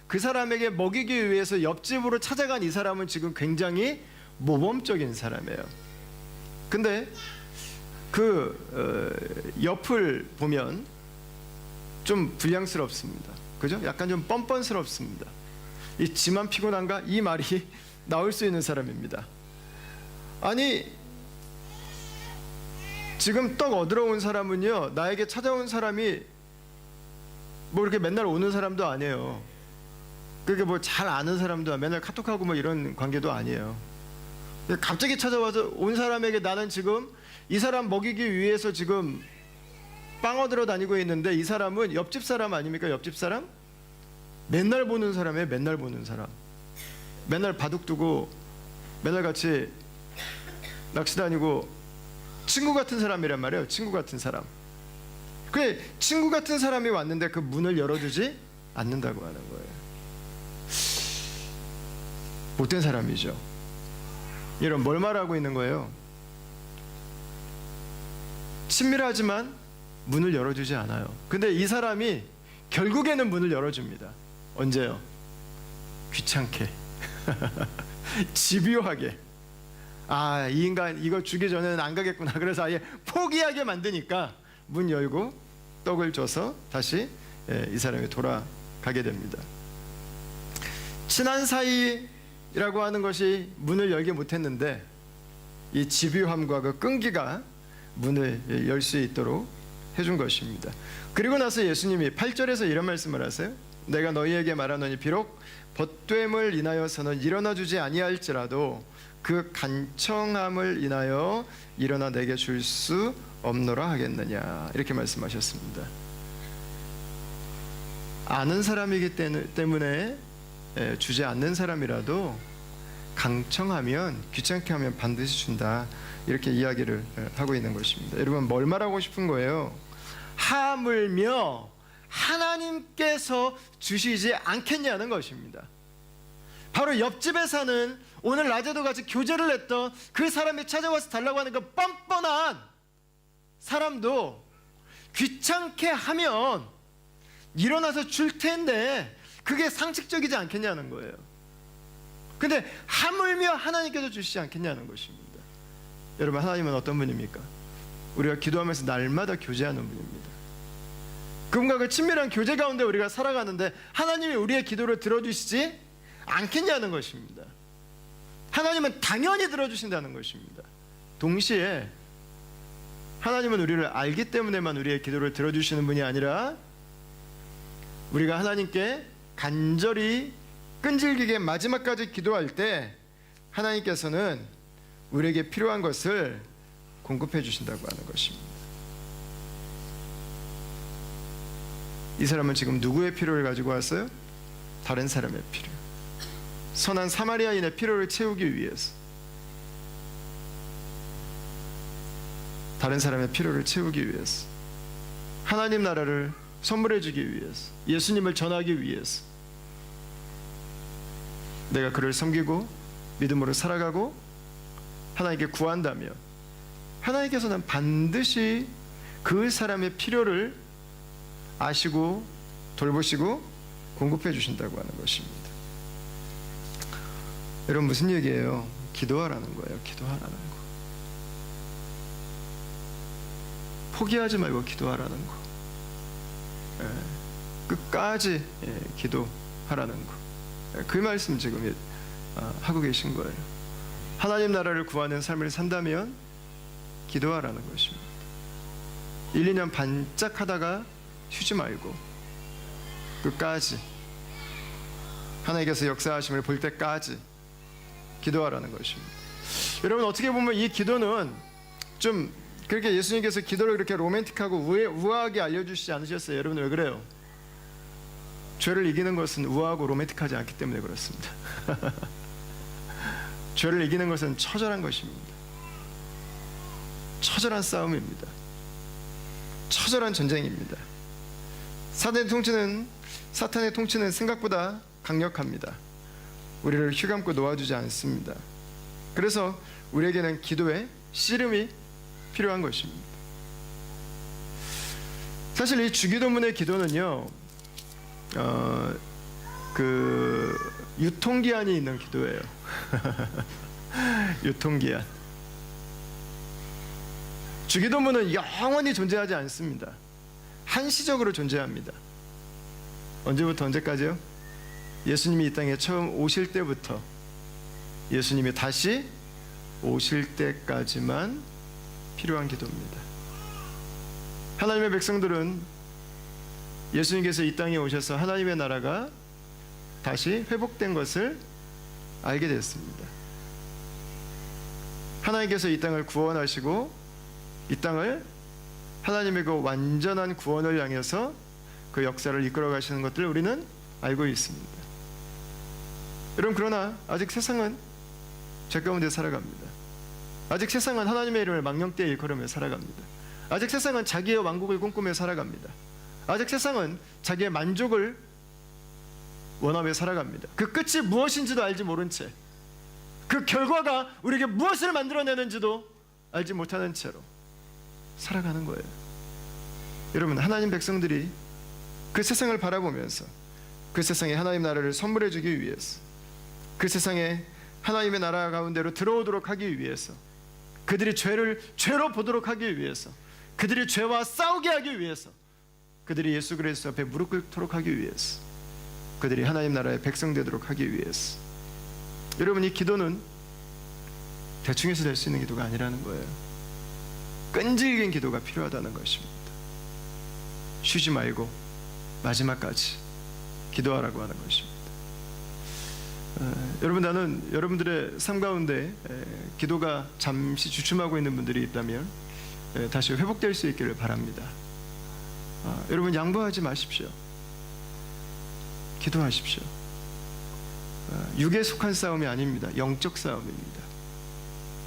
그 사람에게 먹이기 위해서 옆집으로 찾아간 이 사람은 지금 굉장히 모범적인 사람이에요. 근데 그 옆을 보면 좀 불량스럽습니다. 그죠? 약간 좀 뻔뻔스럽습니다. 이 지만 피곤한가? 이 말이 나올 수 있는 사람입니다. 아니, 지금 떡 얻으러 온 사람은요, 나에게 찾아온 사람이 뭐 이렇게 맨날 오는 사람도 아니에요. 그렇게 뭐 잘 아는 사람도 맨날 카톡하고 뭐 이런 관계도 아니에요. 갑자기 찾아와서 온 사람에게 나는 지금 이 사람 먹이기 위해서 지금 빵 얻으러 다니고 있는데, 이 사람은 옆집 사람 아닙니까? 옆집 사람? 맨날 보는 사람이에요. 맨날 보는 사람. 맨날 바둑 두고 맨날 같이 낚시 다니고 친구 같은 사람이란 말이에요. 친구 같은 사람. 그래, 친구 같은 사람이 왔는데 그 문을 열어주지 않는다고 하는 거예요. 못된 사람이죠. 이런 뭘 말하고 있는 거예요? 친밀하지만 문을 열어주지 않아요. 근데 이 사람이 결국에는 문을 열어줍니다. 언제요? 귀찮게 집요하게. 아, 이 인간 이거 주기 전에는 안 가겠구나. 그래서 아예 포기하게 만드니까 문 열고 떡을 줘서 다시 이 사람이 돌아가게 됩니다. 친한 사이라고 하는 것이 문을 열게 못했는데 이 집요함과 그 끈기가 문을 열 수 있도록 해준 것입니다. 그리고 나서 예수님이 8절에서 이런 말씀을 하세요. 내가 너희에게 말하노니 비록 벗됨을 인하여서는 일어나 주지 아니할지라도 그 간청함을 인하여 일어나 내게 줄 수 없노라 하겠느냐, 이렇게 말씀하셨습니다. 아는 사람이기 때문에 주지 않는 사람이라도 강청하면, 귀찮게 하면 반드시 준다, 이렇게 이야기를 하고 있는 것입니다. 여러분, 뭘 말하고 싶은 거예요? 하물며 하나님께서 주시지 않겠냐는 것입니다. 바로 옆집에 사는, 오늘 낮에도 같이 교제를 했던 그 사람이 찾아와서 달라고 하는 그 뻔뻔한 사람도 귀찮게 하면 일어나서 줄 텐데 그게 상식적이지 않겠냐는 거예요. 근데 하물며 하나님께서 주시지 않겠냐는 것입니다. 여러분, 하나님은 어떤 분입니까? 우리가 기도하면서 날마다 교제하는 분입니다. 그분과 그 친밀한 교제 가운데 우리가 살아가는데 하나님이 우리의 기도를 들어주시지 않겠냐는 것입니다. 하나님은 당연히 들어주신다는 것입니다. 동시에 하나님은 우리를 알기 때문에만 우리의 기도를 들어주시는 분이 아니라 우리가 하나님께 간절히 끈질기게 마지막까지 기도할 때 하나님께서는 우리에게 필요한 것을 공급해 주신다고 하는 것입니다. 이 사람은 지금 누구의 필요를 가지고 왔어요? 다른 사람의 필요. 선한 사마리아인의 필요를 채우기 위해서, 다른 사람의 필요를 채우기 위해서, 하나님 나라를 선물해 주기 위해서, 예수님을 전하기 위해서 내가 그를 섬기고 믿음으로 살아가고 하나님께 구한다면 하나님께서는 반드시 그 사람의 필요를 아시고 돌보시고 공급해 주신다고 하는 것입니다. 여러분, 무슨 얘기예요? 기도하라는 거예요. 기도하라는 거. 포기하지 말고 기도하라는 거. 끝까지 기도하라는 거. 그 말씀 지금 하고 계신 거예요. 하나님 나라를 구하는 삶을 산다면 기도하라는 것입니다. 1, 2년 반짝하다가 쉬지 말고 끝까지 하나님께서 역사하심을 볼 때까지 기도하라는 것입니다. 여러분, 어떻게 보면 이 기도는 좀 그렇게 예수님께서 기도를 그렇게 로맨틱하고 우아하게 알려주시지 않으셨어요. 여러분, 왜 그래요? 죄를 이기는 것은 우아하고 로맨틱하지 않기 때문에 그렇습니다. 죄를 이기는 것은 처절한 것입니다. 처절한 싸움입니다. 처절한 전쟁입니다. 사탄의 통치는 생각보다 강력합니다. 우리를 휘감고 놓아주지 않습니다. 그래서 우리에게는 기도의 씨름이 필요한 것입니다. 사실 이 주기도문의 기도는요, 유통기한이 있는 기도예요. 유통기한. 주기도문은 영원히 존재하지 않습니다. 한시적으로 존재합니다. 언제부터 언제까지요? 예수님이 이 땅에 처음 오실 때부터 예수님이 다시 오실 때까지만 필요한 기도입니다. 하나님의 백성들은 예수님께서 이 땅에 오셔서 하나님의 나라가 다시 회복된 것을 알게 됐습니다. 하나님께서 이 땅을 구원하시고 이 땅을 하나님의 그 완전한 구원을 향해서 그 역사를 이끌어 가시는 것들을 우리는 알고 있습니다. 여러분, 그러나 아직 세상은 죄 가운데 살아갑니다. 아직 세상은 하나님의 이름을 망령되이 일컬으며 살아갑니다. 아직 세상은 자기의 왕국을 꿈꾸며 살아갑니다. 아직 세상은 자기의 만족을 원하며 살아갑니다. 그 끝이 무엇인지도 알지 모른 채, 그 결과가 우리에게 무엇을 만들어내는지도 알지 못하는 채로 살아가는 거예요. 여러분, 하나님 백성들이 그 세상을 바라보면서 그 세상에 하나님 나라를 선물해 주기 위해서, 그 세상에 하나님의 나라 가운데로 들어오도록 하기 위해서, 그들이 죄를 죄로 보도록 하기 위해서, 그들이 죄와 싸우게 하기 위해서, 그들이 예수 그리스도 앞에 무릎 꿇도록 하기 위해서, 그들이 하나님 나라의 백성 되도록 하기 위해서. 여러분, 이 기도는 대충 해서 될 수 있는 기도가 아니라는 거예요. 끈질긴 기도가 필요하다는 것입니다. 쉬지 말고 마지막까지 기도하라고 하는 것입니다. 여러분, 나는 여러분들의 삶 가운데 기도가 잠시 주춤하고 있는 분들이 있다면 다시 회복될 수 있기를 바랍니다. 여러분, 양보하지 마십시오. 기도하십시오. 육에 속한 싸움이 아닙니다. 영적 싸움입니다.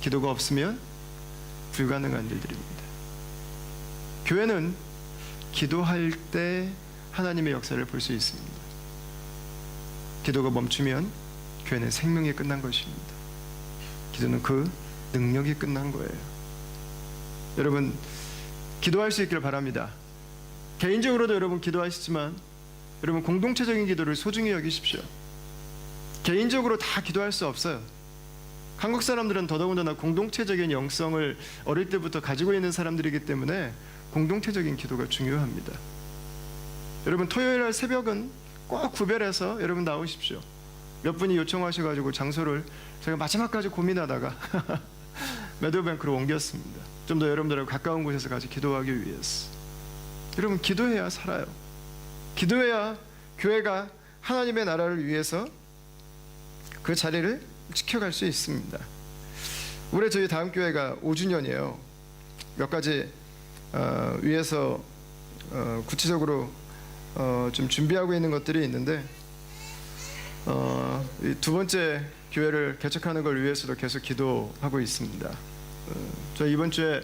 기도가 없으면 불가능한 일들입니다. 교회는 기도할 때 하나님의 역사를 볼 수 있습니다. 기도가 멈추면 교회는 생명이 끝난 것입니다. 기도는 그 능력이 끝난 거예요. 여러분, 기도할 수 있기를 바랍니다. 개인적으로도 여러분 기도하시지만 여러분, 공동체적인 기도를 소중히 여기십시오. 개인적으로 다 기도할 수 없어요. 한국 사람들은 더더군다나 공동체적인 영성을 어릴 때부터 가지고 있는 사람들이기 때문에 공동체적인 기도가 중요합니다. 여러분 토요일 날 새벽은 꼭 구별해서 여러분 나오십시오. 몇 분이 요청하셔가지고 장소를 제가 마지막까지 고민하다가 매드뱅크로 옮겼습니다. 좀 더 여러분들하고 가까운 곳에서 같이 기도하기 위해서. 여러분 기도해야 살아요. 기도해야 교회가 하나님의 나라를 위해서 그 자리를 지켜갈 수 있습니다. 올해 저희 다음 교회가 5주년이에요. 몇 가지 위해서 구체적으로 좀 준비하고 있는 것들이 있는데 이 두 번째 교회를 개척하는 걸 위해서도 계속 기도하고 있습니다. 저 이번 주에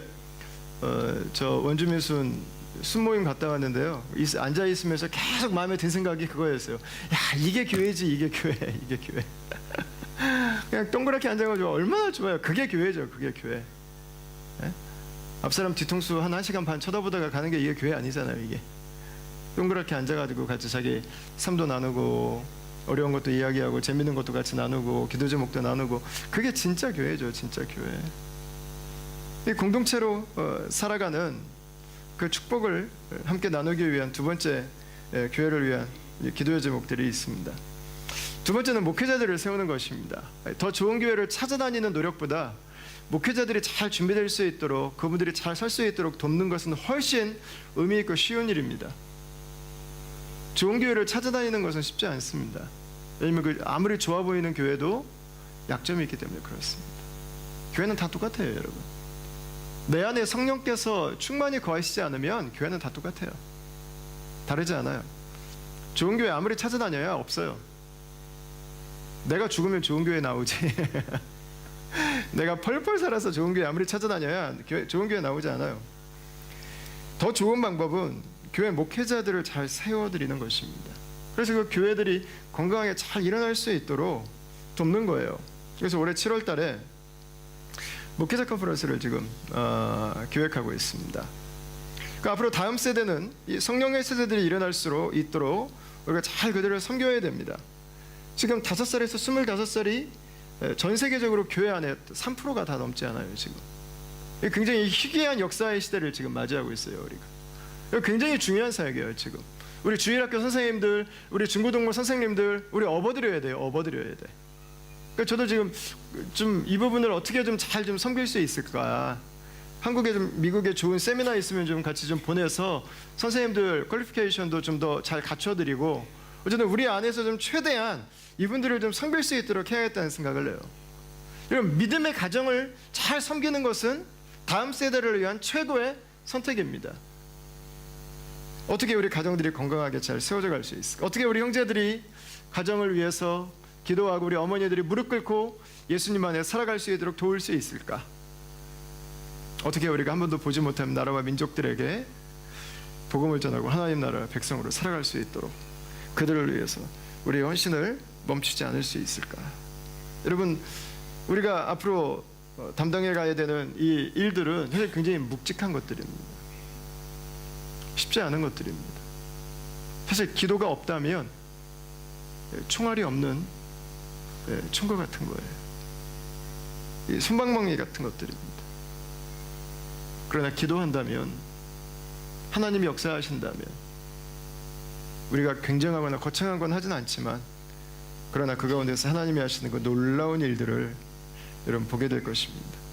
저 원주민순 순모임 갔다 왔는데요. 앉아 있으면서 계속 마음에 든 생각이 그거였어요. 야 이게 교회지, 이게 교회, 이게 교회. 그냥 동그랗게 앉아가지고 얼마나 좋아요. 그게 교회죠, 그게 교회. 네? 앞사람 뒤통수 한 1시간 반 쳐다보다가 가는 게 이게 교회 아니잖아요. 이게 동그랗게 앉아가지고 같이 자기 삶도 나누고 어려운 것도 이야기하고 재밌는 것도 같이 나누고 기도 제목도 나누고 그게 진짜 교회죠, 진짜 교회. 이 공동체로 살아가는 그 축복을 함께 나누기 위한 두 번째 교회를 위한 기도의 제목들이 있습니다. 두 번째는 목회자들을 세우는 것입니다. 더 좋은 교회를 찾아다니는 노력보다 목회자들이 잘 준비될 수 있도록 그분들이 잘 설 수 있도록 돕는 것은 훨씬 의미 있고 쉬운 일입니다. 좋은 교회를 찾아다니는 것은 쉽지 않습니다. 왜냐하면 아무리 좋아 보이는 교회도 약점이 있기 때문에 그렇습니다. 교회는 다 똑같아요, 여러분. 내 안에 성령께서 충만히 거하시지 않으면 교회는 다 똑같아요. 다르지 않아요. 좋은 교회 아무리 찾아다녀야 없어요. 내가 죽으면 좋은 교회 나오지. 내가 펄펄 살아서 좋은 교회 아무리 찾아다녀야 좋은 교회 나오지 않아요. 더 좋은 방법은 교회 목회자들을 잘 세워드리는 것입니다. 그래서 그 교회들이 건강하게 잘 일어날 수 있도록 돕는 거예요. 그래서 올해 7월 달에 목회자 컨퍼런스를 지금 기획하고 있습니다. 그러니까 앞으로 다음 세대는 이 성령의 세대들이 일어날수록 있도록 우리가 잘 그들을 섬겨야 됩니다. 지금 5살에서 25살이 전 세계적으로 교회 안에 3%가 다 넘지 않아요. 지금 굉장히 희귀한 역사의 시대를 지금 맞이하고 있어요. 우리가 굉장히 중요한 사역이에요. 지금 우리 주일학교 선생님들, 우리 중고등부 선생님들, 우리 업어드려야 돼요. 업어드려야 돼. 그러니까 저도 지금 좀 이 부분을 어떻게 좀 잘 좀 섬길 수 있을까? 한국에 좀 미국에 좋은 세미나 있으면 좀 같이 좀 보내서 선생님들 퀄리피케이션도 좀 더 잘 갖춰드리고 어쨌든 우리 안에서 좀 최대한 이분들을 좀 섬길 수 있도록 해야겠다는 생각을 해요. 이런 믿음의 가정을 잘 섬기는 것은 다음 세대를 위한 최고의 선택입니다. 어떻게 우리 가정들이 건강하게 잘 세워져 갈 수 있을까? 어떻게 우리 형제들이 가정을 위해서 기도하고 우리 어머니들이 무릎 꿇고 예수님 안에 살아갈 수 있도록 도울 수 있을까? 어떻게 우리가 한 번도 보지 못한 나라와 민족들에게 복음을 전하고 하나님 나라 백성으로 살아갈 수 있도록 그들을 위해서 우리의 헌신을 멈추지 않을 수 있을까? 여러분 우리가 앞으로 담당해 가야 되는 이 일들은 사실 굉장히 묵직한 것들입니다. 쉽지 않은 것들입니다. 사실 기도가 없다면 총알이 없는 총과 같은 거예요. 손방망이 같은 것들입니다. 그러나 기도한다면 하나님이 역사하신다면 우리가 굉장하거나 거창한 건 하진 않지만 그러나 그 가운데서 하나님이 하시는 그 놀라운 일들을 여러분 보게 될 것입니다.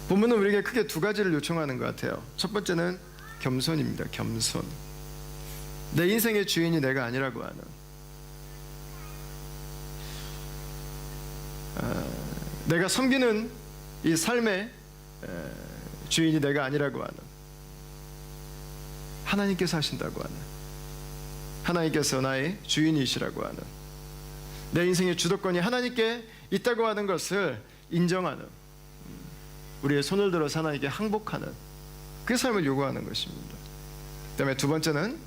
본문은 우리에게 크게 두 가지를 요청하는 것 같아요. 첫 번째는 겸손입니다. 겸손. 내 인생의 주인이 내가 아니라고 하는 내가 섬기는 이 삶의 주인이 내가 아니라고 하는 하나님께서 하신다고 하는 하나님께서 나의 주인이시라고 하는 내 인생의 주도권이 하나님께 있다고 하는 것을 인정하는 우리의 손을 들어서 하나님께 항복하는 그 삶을 요구하는 것입니다. 그다음에 두 번째는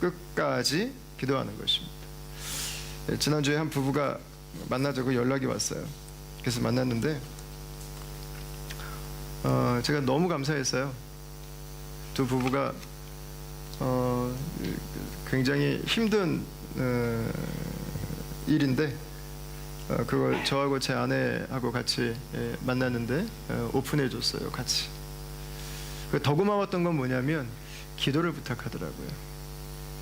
끝까지 기도하는 것입니다. 지난주에 한 부부가 만나자고 연락이 왔어요. 그래서 만났는데 제가 너무 감사했어요. 두 부부가 굉장히 힘든 일인데 그걸 저하고 제 아내하고 같이 만났는데 오픈해 줬어요. 같이. 더 고마웠던 건 뭐냐면 기도를 부탁하더라고요.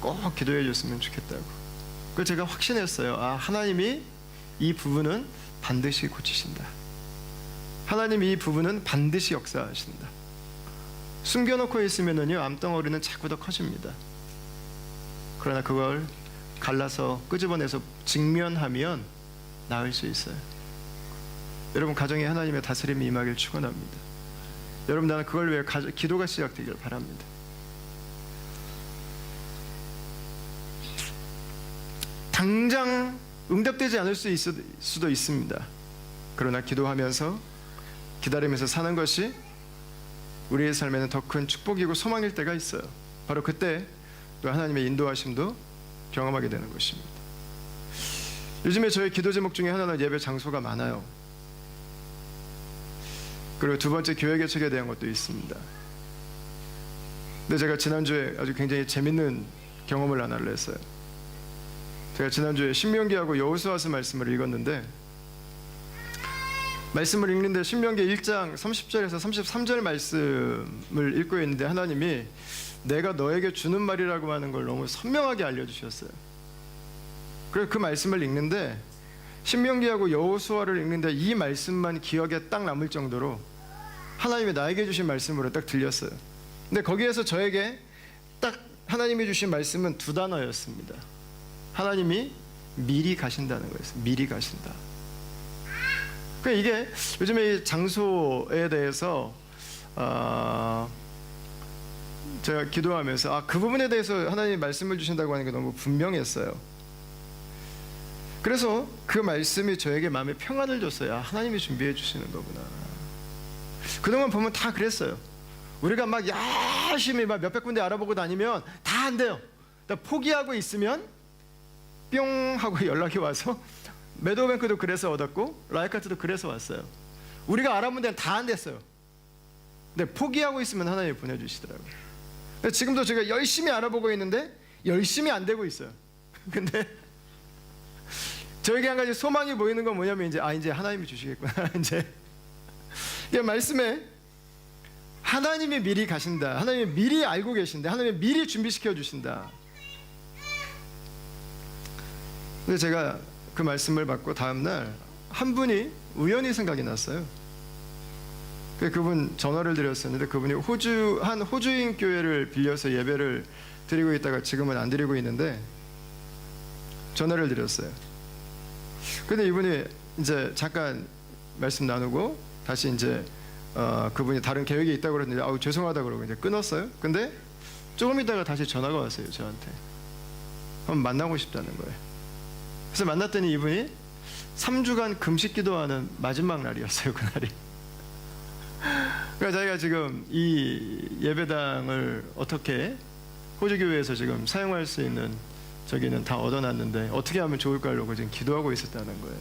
꼭 기도해 줬으면 좋겠다고. 그래서 제가 확신했어요. 하나님이 이 부분은 반드시 고치신다. 하나님이 이 부분은 반드시 역사하신다. 숨겨놓고 있으면은요, 암덩어리는 자꾸 더 커집니다. 그러나 그걸 갈라서 끄집어내서 직면하면 나을 수 있어요. 여러분 가정에 하나님의 다스림이 임하길 축원합니다. 여러분 나는 그걸 위해 기도가 시작되기를 바랍니다. 당장 응답되지 않을 수도 있습니다. 그러나 기도하면서 기다리면서 사는 것이 우리의 삶에는 더 큰 축복이고 소망일 때가 있어요. 바로 그때 또 하나님의 인도하심도 경험하게 되는 것입니다. 요즘에 저의 기도 제목 중에 하나는 예배 장소가 많아요. 그리고 두 번째 교회 개척에 대한 것도 있습니다. 근데 제가 지난주에 아주 굉장히 재밌는 경험을 하나를 했어요. 제가 지난주에 신명기하고 여호수아서 말씀을 읽었는데, 말씀을 읽는데 신명기 1장 30절에서 33절 말씀을 읽고 있는데 하나님이 내가 너에게 주는 말이라고 하는 걸 너무 선명하게 알려주셨어요. 그래서 그 말씀을 읽는데 신명기하고 여호수아를 읽는데 이 말씀만 기억에 딱 남을 정도로 하나님이 나에게 주신 말씀으로 딱 들렸어요. 근데 거기에서 저에게 딱 하나님이 주신 말씀은 두 단어였습니다. 하나님이 미리 가신다는 거였어요. 미리 가신다. 그러니까 이게 요즘에 이 장소에 대해서 제가 기도하면서 그 부분에 대해서 하나님이 말씀을 주신다고 하는 게 너무 분명했어요. 그래서 그 말씀이 저에게 마음에 평안을 줬어요. 하나님이 준비해 주시는 거구나. 그동안 보면 다 그랬어요. 우리가 막 열심히 막 몇백 군데 알아보고 다니면 다 안 돼요. 포기하고 있으면 뿅 하고 연락이 와서 매도뱅크도 그래서 얻었고 라이카트도 그래서 왔어요. 우리가 알아본 데는 다 안 됐어요. 근데 포기하고 있으면 하나님이 보내주시더라고요. 지금도 제가 열심히 알아보고 있는데 열심히 안 되고 있어요. 근데 저에게 한 가지 소망이 보이는 건 뭐냐면 이제 하나님이 주시겠구나. 이제 이 말씀에 하나님이 미리 가신다. 하나님이 미리 알고 계신다. 하나님이 미리 준비시켜 주신다. 근데 제가 그 말씀을 받고 다음 날 한 분이 우연히 생각이 났어요. 그분 전화를 드렸었는데 그분이 한 호주인 교회를 빌려서 예배를 드리고 있다가 지금은 안 드리고 있는데 전화를 드렸어요. 근데 이분이 이제 잠깐 말씀 나누고 다시 이제 그분이 다른 계획이 있다고 그랬는데 죄송하다 그러고 이제 끊었어요. 근데 조금 있다가 다시 전화가 왔어요. 저한테 한번 만나고 싶다는 거예요. 그래서 만났더니 이분이 3주간 금식 기도하는 마지막 날이었어요. 그날이. 그러니까 자기가 지금 이 예배당을 어떻게 호주교회에서 지금 사용할 수 있는 저기는 다 얻어놨는데 어떻게 하면 좋을까 하려고 지금 기도하고 있었다는 거예요.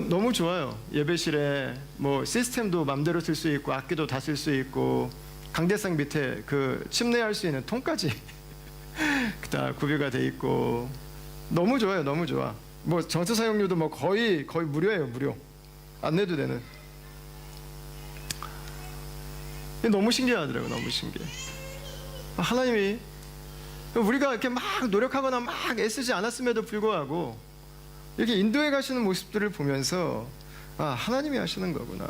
너무 좋아요. 예배실에 뭐 시스템도 맘대로 쓸 수 있고 악기도 다 쓸 수 있고 강대상 밑에 그 침례할 수 있는 통까지 다 구비가 돼 있고 너무 좋아요. 너무 좋아. 뭐 전세 사용료도 뭐 거의 무료예요. 무료. 안 내도 되는. 너무 신기하더라고요. 너무 신기해. 하나님이 우리가 이렇게 막 노력하거나 막 애쓰지 않았음에도 불구하고 이렇게 인도해 가시는 모습들을 보면서 하나님이 하시는 거구나.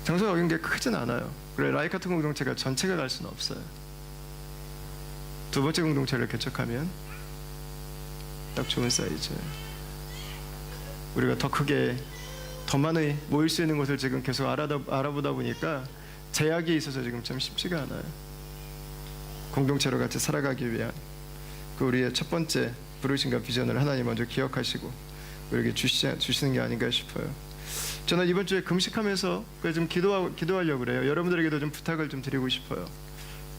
장소가 여긴 게 크진 않아요. 그래 라이카트 공동체가 전체가 갈 수는 없어요. 두 번째 공동체를 개척하면 딱 좋은 사이즈예요. 우리가 더 크게 더 많이 모일 수 있는 곳을 지금 계속 알아보다 보니까 제약이 있어서 지금 참 쉽지가 않아요. 공동체로 같이 살아가기 위한 그 우리의 첫 번째 부르심과 비전을 하나님 먼저 기억하시고 우리에게 주시는 게 아닌가 싶어요. 저는 이번 주에 금식하면서 좀 기도하려고 그래요. 여러분들에게도 좀 부탁을 좀 드리고 싶어요.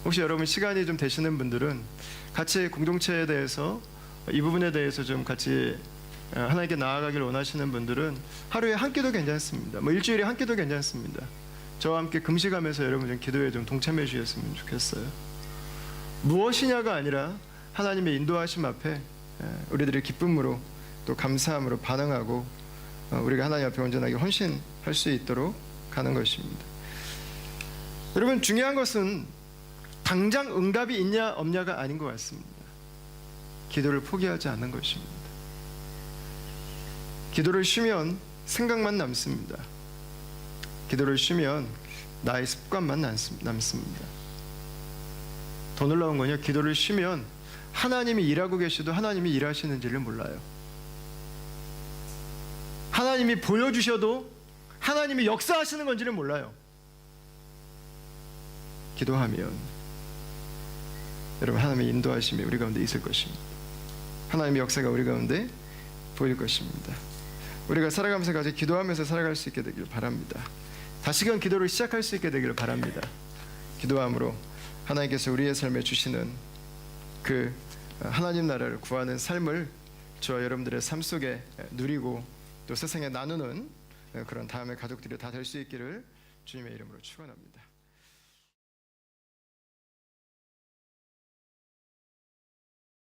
혹시 여러분 시간이 좀 되시는 분들은 같이 공동체에 대해서 이 부분에 대해서 좀 같이 하나님께 나아가길 원하시는 분들은 하루에 한 끼도 괜찮습니다. 뭐 일주일에 한 끼도 괜찮습니다. 저와 함께 금식하면서 여러분 좀 기도에 좀 동참해 주셨으면 좋겠어요. 무엇이냐가 아니라 하나님의 인도하심 앞에 우리들의 기쁨으로 또 감사함으로 반응하고 우리가 하나님 앞에 온전하게 헌신할 수 있도록 가는 것입니다. 여러분, 중요한 것은 당장 응답이 있냐 없냐가 아닌 것 같습니다. 기도를 포기하지 않는 것입니다. 기도를 쉬면 생각만 남습니다. 기도를 쉬면 나의 습관만 남습니다. 더 놀라운 건요, 기도를 쉬면 하나님이 일하고 계셔도 하나님이 일하시는지를 몰라요. 하나님이 보여주셔도 하나님이 역사하시는 건지를 몰라요. 기도하면 여러분, 하나님의 인도하심이 우리 가운데 있을 것입니다. 하나님의 역사가 우리 가운데 보일 것입니다. 우리가 살아가면서 같이 기도하면서 살아갈 수 있게 되기를 바랍니다. 다시금 기도를 시작할 수 있게 되기를 바랍니다. 기도함으로 하나님께서 우리의 삶에 주시는 그 하나님 나라를 구하는 삶을 저와 여러분들의 삶 속에 누리고 또 세상에 나누는 그런 다음의 가족들이 다 될 수 있기를 주님의 이름으로 축원합니다.